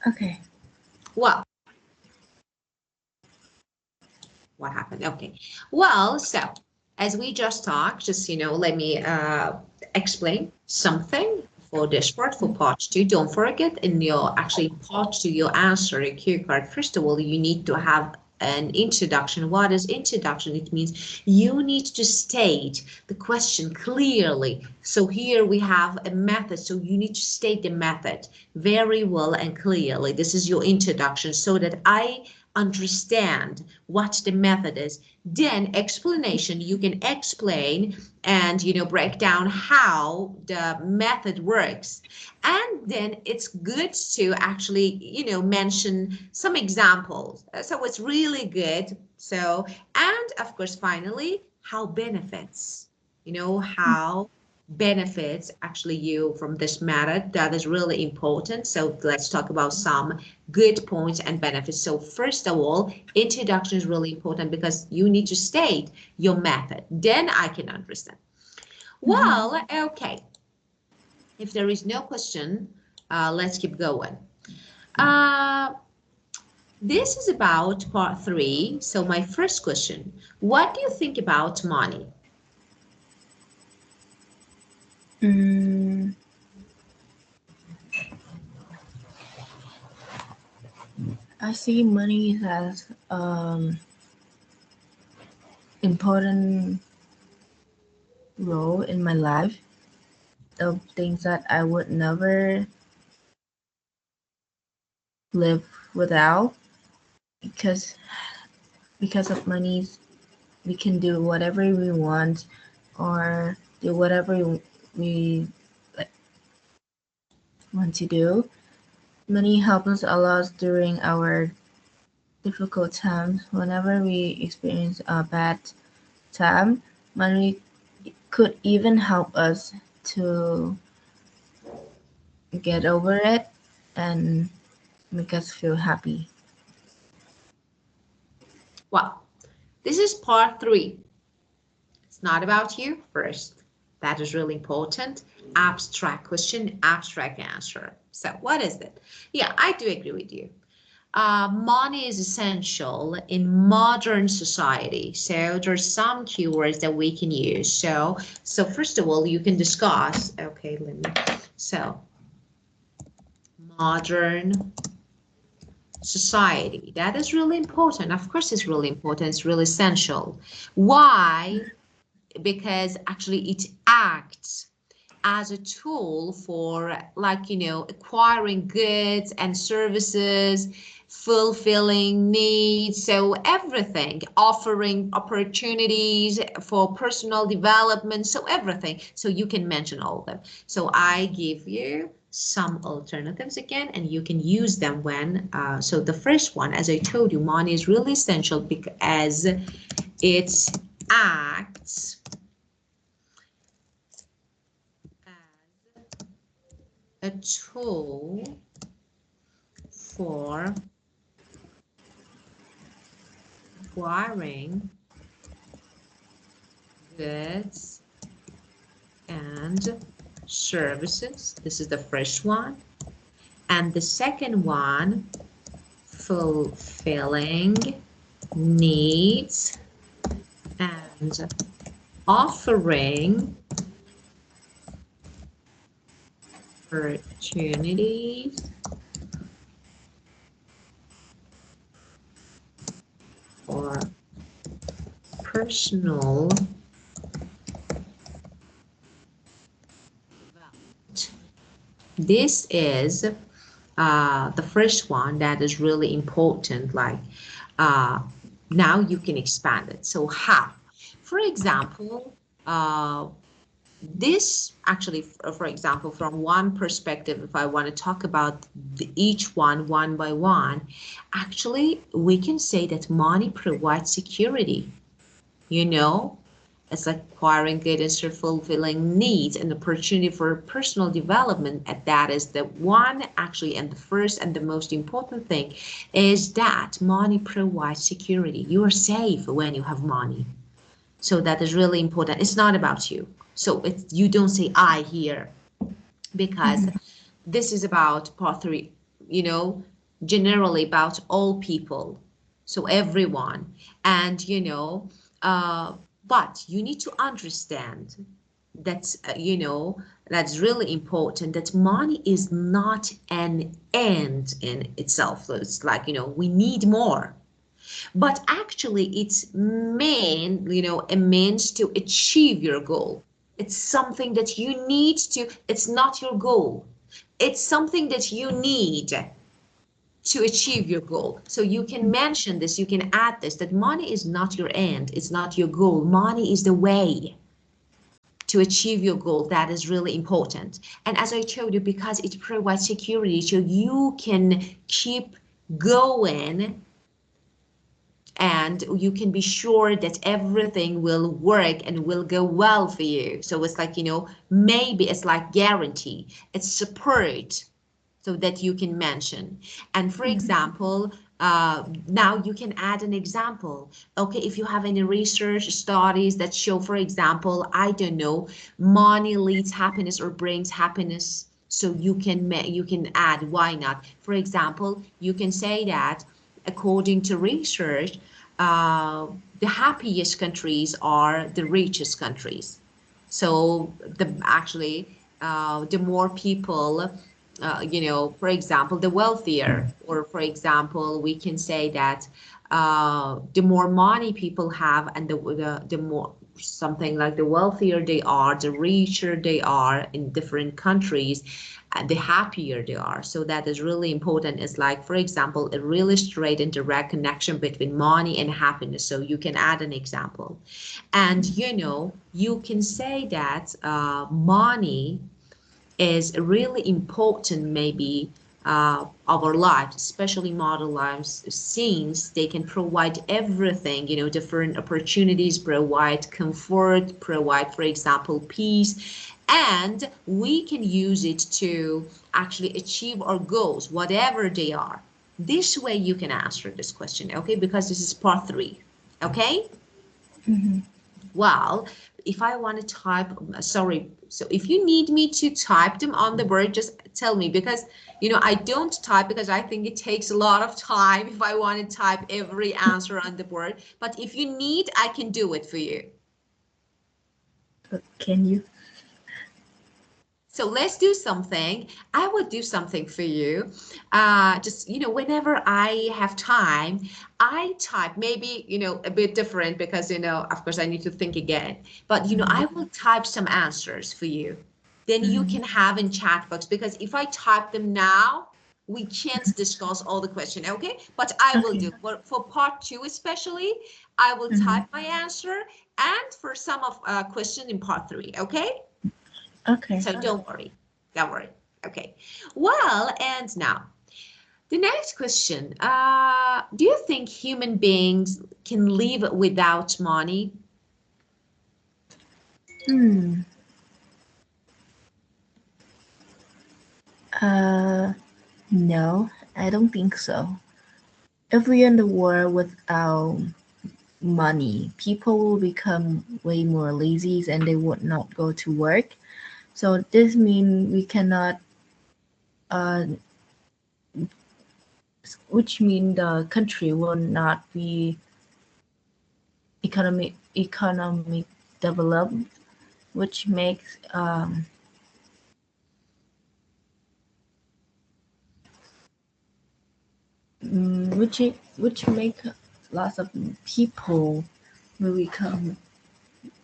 Okay. Well, what happened? Okay. Well, so as we just talked, just, you know, let me explain something for this part, for part two. Don't forget in your actually part two, your answer, a cue card. First of all, you need to have an introduction. What is introduction? It means you need to state the question clearly. So here we have a method, so you need to state the method very well and clearly. This is your introduction so that I understand what the method is. Then explanation, you can explain and break down how the method works. And then it's good to actually mention some examples. So it's really good. So, and of course finally, how benefits, how benefits actually you from this method. That is really important. So let's talk about some good points and benefits. So first of all, introduction is really important because you need to state your method. Then I can understand. Well, okay. If there is no question, let's keep going. This is about part 3. So my first question, what do you think about money? I see money as important role in my life. The things that I would never live without, because of money we can do whatever we want or do whatever we want to do. Money helps us a lot during our difficult times. Whenever we experience a bad time, money could even help us to get over it and make us feel happy. Well, this is part 3. It's not about you first. That is really important. Abstract question, abstract answer. So what is it? Yeah, I do agree with you. Money is essential in modern society. So there's some keywords that we can use. So first of all, you can discuss. Okay, so modern society. That is really important. Of course, it's really important. It's really essential. Why? Because actually it acts as a tool for acquiring goods and services, fulfilling needs, so everything, offering opportunities for personal development, so everything. So you can mention all of them. So I give you some alternatives again, and you can use them when, so the first one, as I told you, money is really essential because it acts a tool for acquiring goods and services. This is the first one. And the second one, fulfilling needs and offering opportunities for personal development. This is the first one that is really important. Now you can expand it. So how? For example, this actually, for example, from one perspective, if I want to talk about each one by one, actually we can say that money provides security. It's like acquiring goods and fulfilling needs and opportunity for personal development. And that is the one actually, and the first and the most important thing is that money provides security. You are safe when you have money. So that is really important. It's not about you. So you don't say I here, because this is about part 3, generally about all people. So everyone. And, but you need to understand that, that's really important, that money is not an end in itself. So it's like, we need more. but actually it's a means to achieve your goal. It's something that you need to, it's not your goal. It's something that you need to achieve your goal. So you can mention this, you can add this, that money is not your end, it's not your goal. Money is the way to achieve your goal. That is really important. And as I told you, because it provides security, so you can keep going and you can be sure that everything will work and will go well for you. So it's like, maybe it's like guarantee, it's support, so that you can mention. And for example, now you can add an example. Okay, if you have any research studies that show, for example, I don't know, money leads happiness or brings happiness. So you can add, why not? For example, you can say that according to research, the happiest countries are the richest countries. So the more people, for example, the wealthier, or for example, we can say that the more money people have, and the more, something like, the wealthier they are, the richer they are in different countries, the happier they are. So that is really important. It's like, for example, a really straight and direct connection between money and happiness. So you can add an example. And you can say that money is really important, maybe our lives, especially modern lives, since they can provide everything, different opportunities, provide comfort, provide, for example, peace, and we can use it to actually achieve our goals, whatever they are. This way you can answer this question, okay? Because this is part 3, okay? Well, if I want to type, sorry, so if you need me to type them on the board, just tell me, because I don't type because I think it takes a lot of time if I want to type every answer on the board. But if you need, I can do it for you. Can you? So let's do something. I will do something for you. Just, whenever I have time, I type, maybe, a bit different, because, of course, I need to think again. But, I will type some answers for you. Then you can have in chat box, because if I type them now, we can't discuss all the question, okay? But I will do, for part 2 especially, I will type my answer, and for some of question in part 3, okay? Okay. So don't worry. Okay. Well, and now the next question. Do you think human beings can live without money? No, I don't think so. If we end the world without money, people will become way more lazy and they would not go to work. So this means we cannot, which means the country will not be economic developed, which makes which make lots of people will become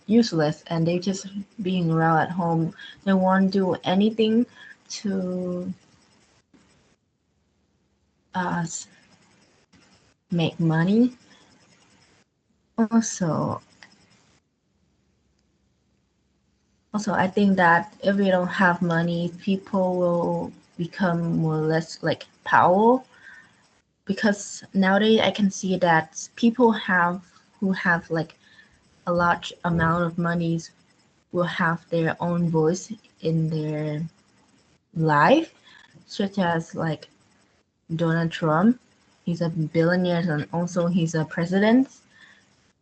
useless and they just being around at home. They won't do anything to make money. Also, I think that if we don't have money, people will become more or less like power. Because nowadays I can see that people who have like a large amount of monies will have their own voice in their life, such as like Donald Trump. He's a billionaire and also he's a president.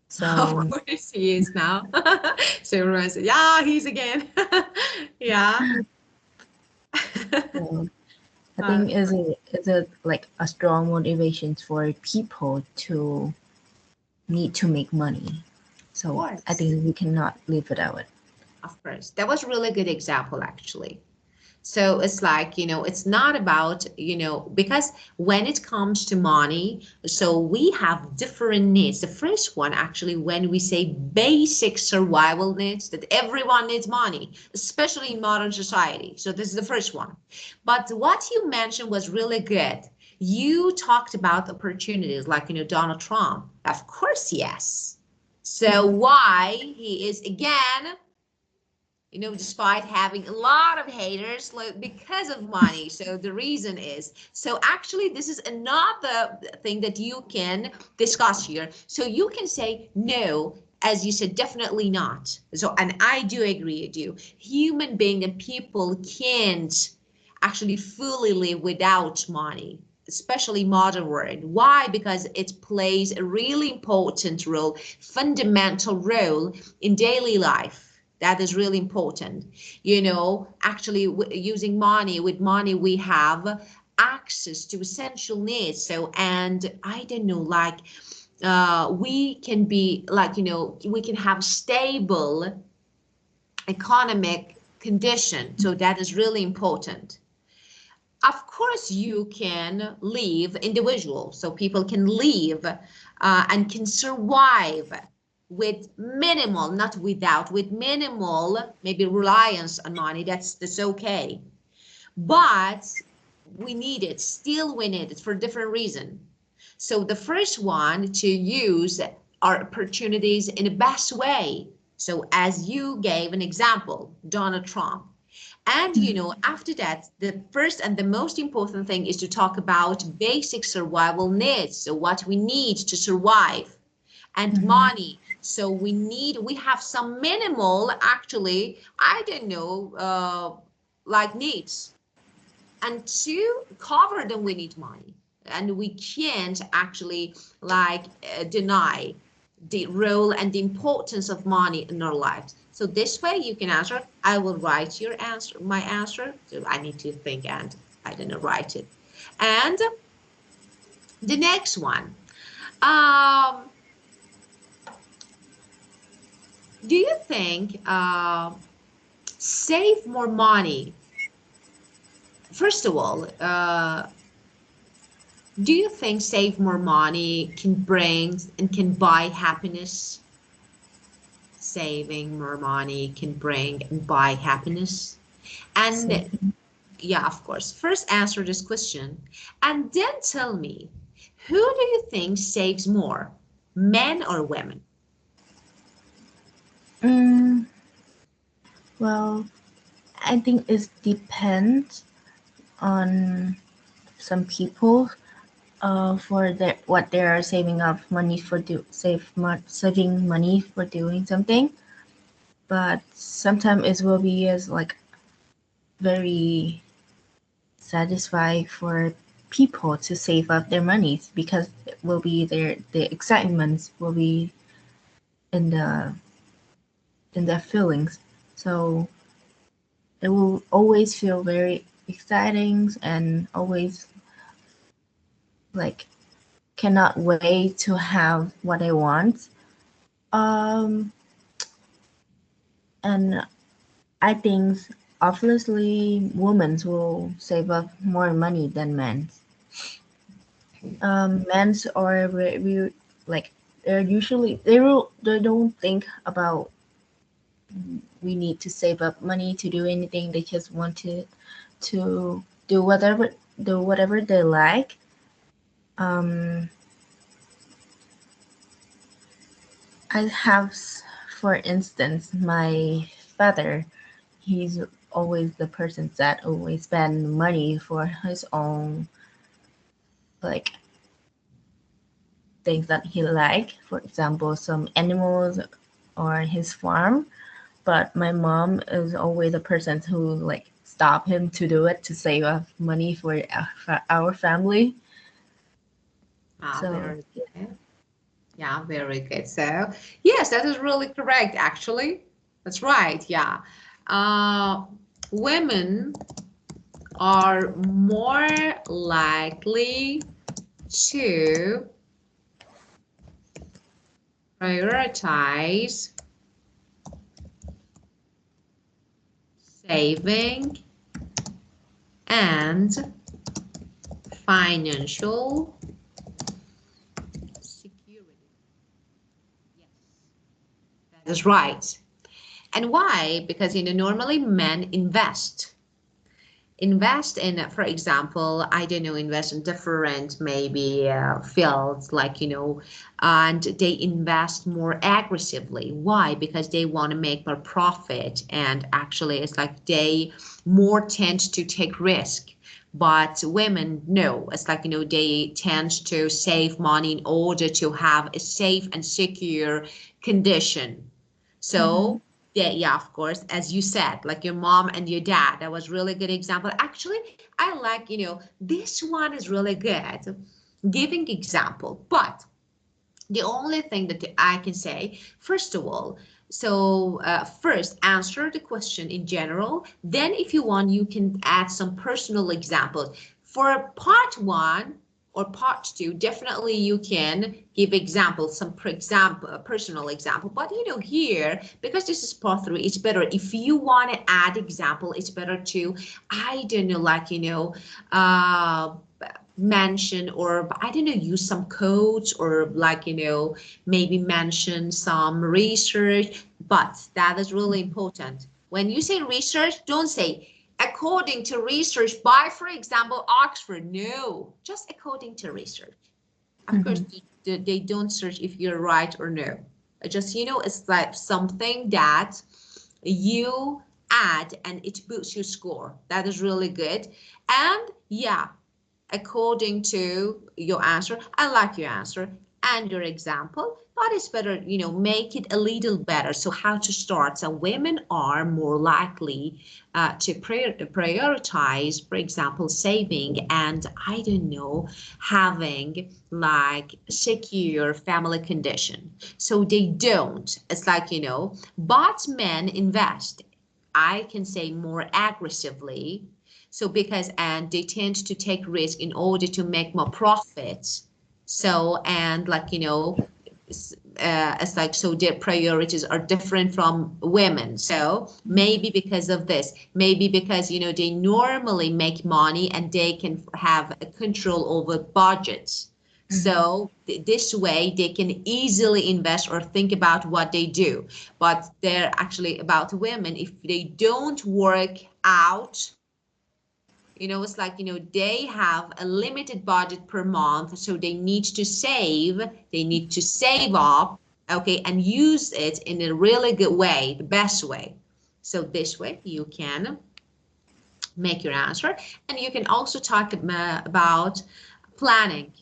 So Of course he is now. So everyone says, yeah, he's again. Yeah. so I think is a like a strong motivation for people to need to make money. So I think we cannot live without it. Of course. That was a really good example, actually. So it's like, it's not about, because when it comes to money, so we have different needs. The first one, actually, when we say basic survival needs, that everyone needs money, especially in modern society. So this is the first one. But what you mentioned was really good. You talked about opportunities like, Donald Trump. Of course, yes. So why he is again, despite having a lot of haters because of money. So the reason is, so actually this is another thing that you can discuss here. So you can say, no, as you said, definitely not. So, and I do agree with you. Human being and people can't actually fully live without money, especially modern world. Why? Because it plays a really important role, fundamental role in daily life. That is really important. Actually using money, with money we have access to essential needs. So, and I don't know, like we can be like, we can have stable economic condition. So that is really important. Of course, you can live individual, so people can live and can survive with minimal, not without, with minimal, maybe reliance on money. That's okay. But we need it, still we need it for different reason. So the first one, to use our opportunities in the best way. So as you gave an example, Donald Trump. And after that, the first and the most important thing is to talk about basic survival needs. So what we need to survive, and money. So we have some minimal, actually, I don't know, like needs. And to cover them, we need money. And we can't actually like deny the role and the importance of money in our lives. So this way you can answer. I will write your answer, my answer. So I need to think and I don't know, write it. And the next one. Um, do you think save more money? First of all, do you think save more money can bring and can buy happiness? Saving more money can bring and buy happiness? And yeah, of course. First answer this question and then tell me, who do you think saves more, men or women? Well, I think it depends on some people for what they are saving up money for saving money for doing something. But sometimes it will be as like very satisfying for people to save up their monies because it will be the excitement will be in their feelings. So it will always feel very exciting and always like cannot wait to have what I want. Um, and I think obviously women will save up more money than men. Men's are like they're usually they don't think about we need to save up money to do anything. They just want to do whatever they like. Um, I have, for instance, my father. He's always the person that always spend money for his own like things that he like. For example, some animals or his farm. But my mom is always the person who like stop him to do it to save up money for our family. Ah, So very good. Yeah, very good. So, yes, that is really correct, actually. That's right. Yeah. Uh, Women are more likely to prioritize saving and financial security. Yes, that is right. And why? Because normally men invest in, for example, I don't know, invest in different maybe fields, like and they invest more aggressively. Why? Because they want to make more profit, and actually it's like they more tend to take risk. But women, no, it's like they tend to save money in order to have a safe and secure condition. So yeah, of course, as you said, like your mom and your dad, that was really good example. Actually, I like, this one is really good, giving example. But the only thing that I can say, first of all, so first answer the question in general. Then if you want, you can add some personal examples. For part one or part two, definitely you can give examples, some for example, personal example. But here, because this is part three, it's better if you want to add example, it's better to, I don't know, like, mention, or I don't know, use some codes, or like maybe mention some research. But that is really important. When you say research, don't say according to research by, for example, Oxford. No, just according to research. Of course, they don't search if you're right or no. Just it's like something that you add and it boosts your score. That is really good. And yeah, according to your answer, I like your answer and your example, but it's better, make it a little better. So how to start? So women are more likely to prioritize, for example, saving and, I don't know, having like secure family condition. So they don't. It's like, but men invest, I can say, more aggressively. So because, and they tend to take risk in order to make more profits. So, and like, it's like, so their priorities are different from women. So maybe because of this, maybe because, they normally make money and they can have a control over budgets. So this way they can easily invest or think about what they do. But they're actually about women, if they don't work out, it's like, they have a limited budget per month, so they need to save, up, okay, and use it in a really good way, the best way. So this way you can make your answer, and you can also talk about planning.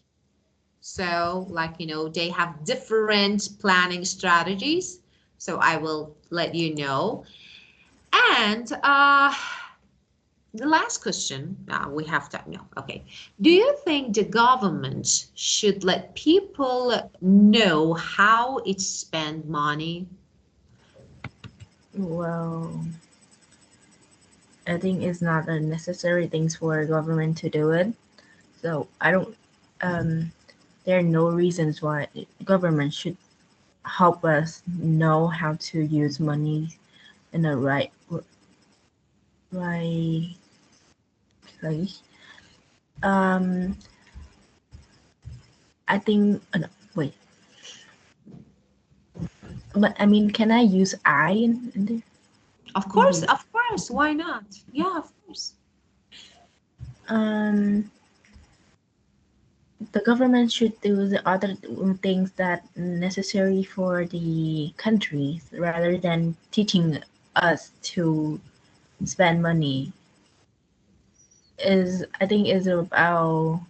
So like, they have different planning strategies. So I will let you know. And the last question, we have to know. Okay. Do you think the government should let people know how it spend money? Well, I think it's not a necessary thing for government to do it. So I don't. There are no reasons why government should help us know how to use money in the right place. I think. No, wait. But I mean, can I use I in there? Of course, of course. Why not? Yeah, of course. The government should do the other things that necessary for the country rather than teaching us to spend money. I think is about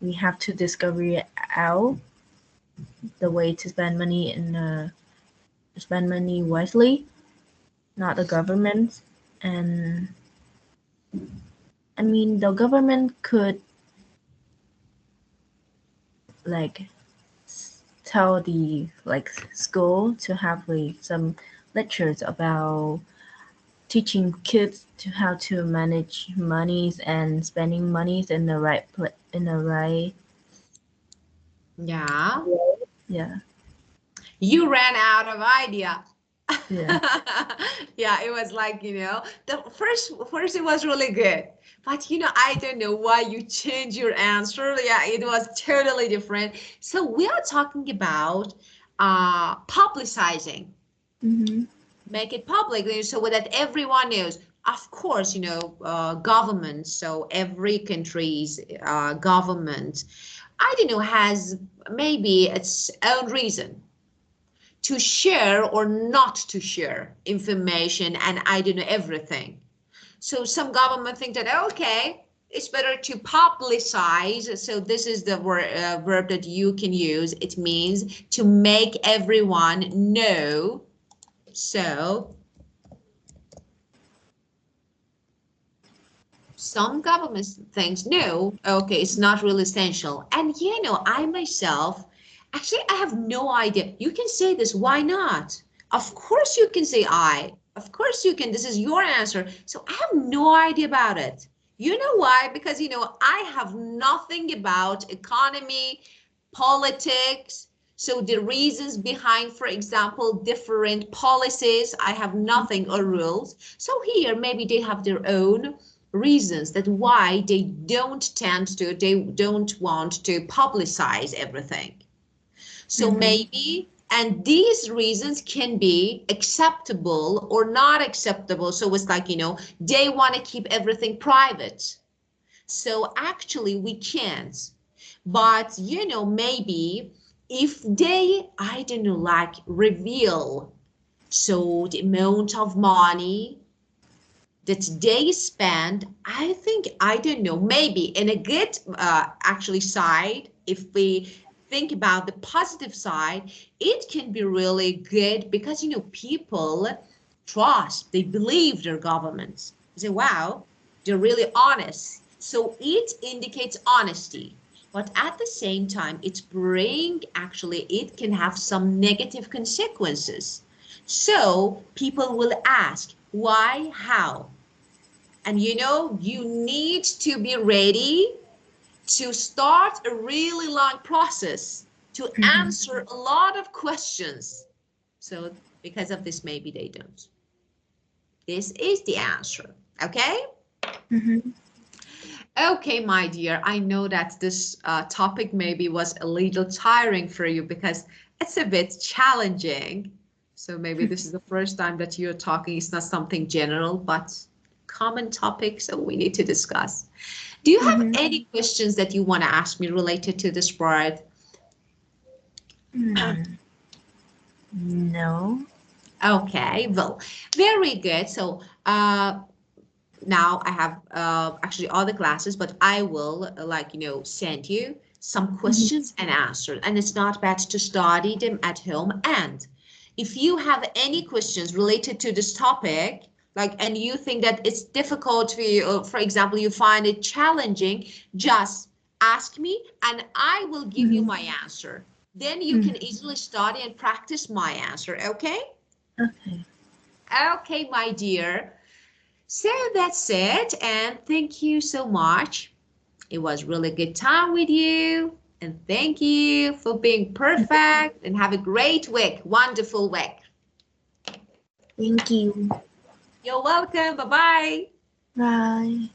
we have to discover out the way to spend money and spend money wisely, not the government. And I mean, the government could like tell the like school to have like some lectures about teaching kids to how to manage monies and spending monies in the right in the right. Yeah. Yeah. You ran out of idea. Yeah. Yeah, it was like, the first it was really good. But I don't know why you changed your answer. Yeah, it was totally different. So we are talking about publicizing. Mm-hmm. Make it public so that everyone knows. Of course, government, so every country's government, I don't know, has maybe its own reason to share or not to share information and I don't know everything. So some government think that, okay, it's better to publicize. So this is the verb that you can use. It means to make everyone know. So some governments thinks, no, okay, it's not really essential. And I myself, actually, I have no idea. You can say this, why not? Of course you can say I. Of course you can. This is your answer. So I have no idea about it. You know why? Because, I have nothing about economy, politics. So the reasons behind, for example, different policies, I have nothing or rules. So here, maybe they have their own reasons that why they don't want to publicize everything. So maybe, and these reasons can be acceptable or not acceptable. So it's like, they want to keep everything private. So actually we can't. But, maybe if they, I don't know, like reveal, so the amount of money that they spend, I think, I don't know, maybe in a good actually side, if we think about the positive side, it can be really good because, people trust, they believe their governments. They say, wow, they're really honest. So it indicates honesty. But at the same time, it can have some negative consequences. So people will ask, why, how? And you need to be ready to start a really long process to answer a lot of questions. So because of this, maybe they don't. This is the answer. Okay? Mm-hmm. Okay, my dear, I know that this topic maybe was a little tiring for you because it's a bit challenging. So maybe this is the first time that you're talking. It's not something general, but common topic, so we need to discuss. Do you have any questions that you want to ask me related to this word? No. Okay, well, very good. So now I have actually all the classes, but I will send you some questions and answers. And it's not bad to study them at home. And if you have any questions related to this topic, and you think that it's difficult for you, or for example, you find it challenging, just ask me and I will give you my answer. Then you can easily study and practice my answer, okay? Okay. Okay, my dear. So that's it, and thank you so much. It was really good time with you, and thank you for being perfect, and have a great week, wonderful week. Thank you. You're welcome. Bye-bye. Bye.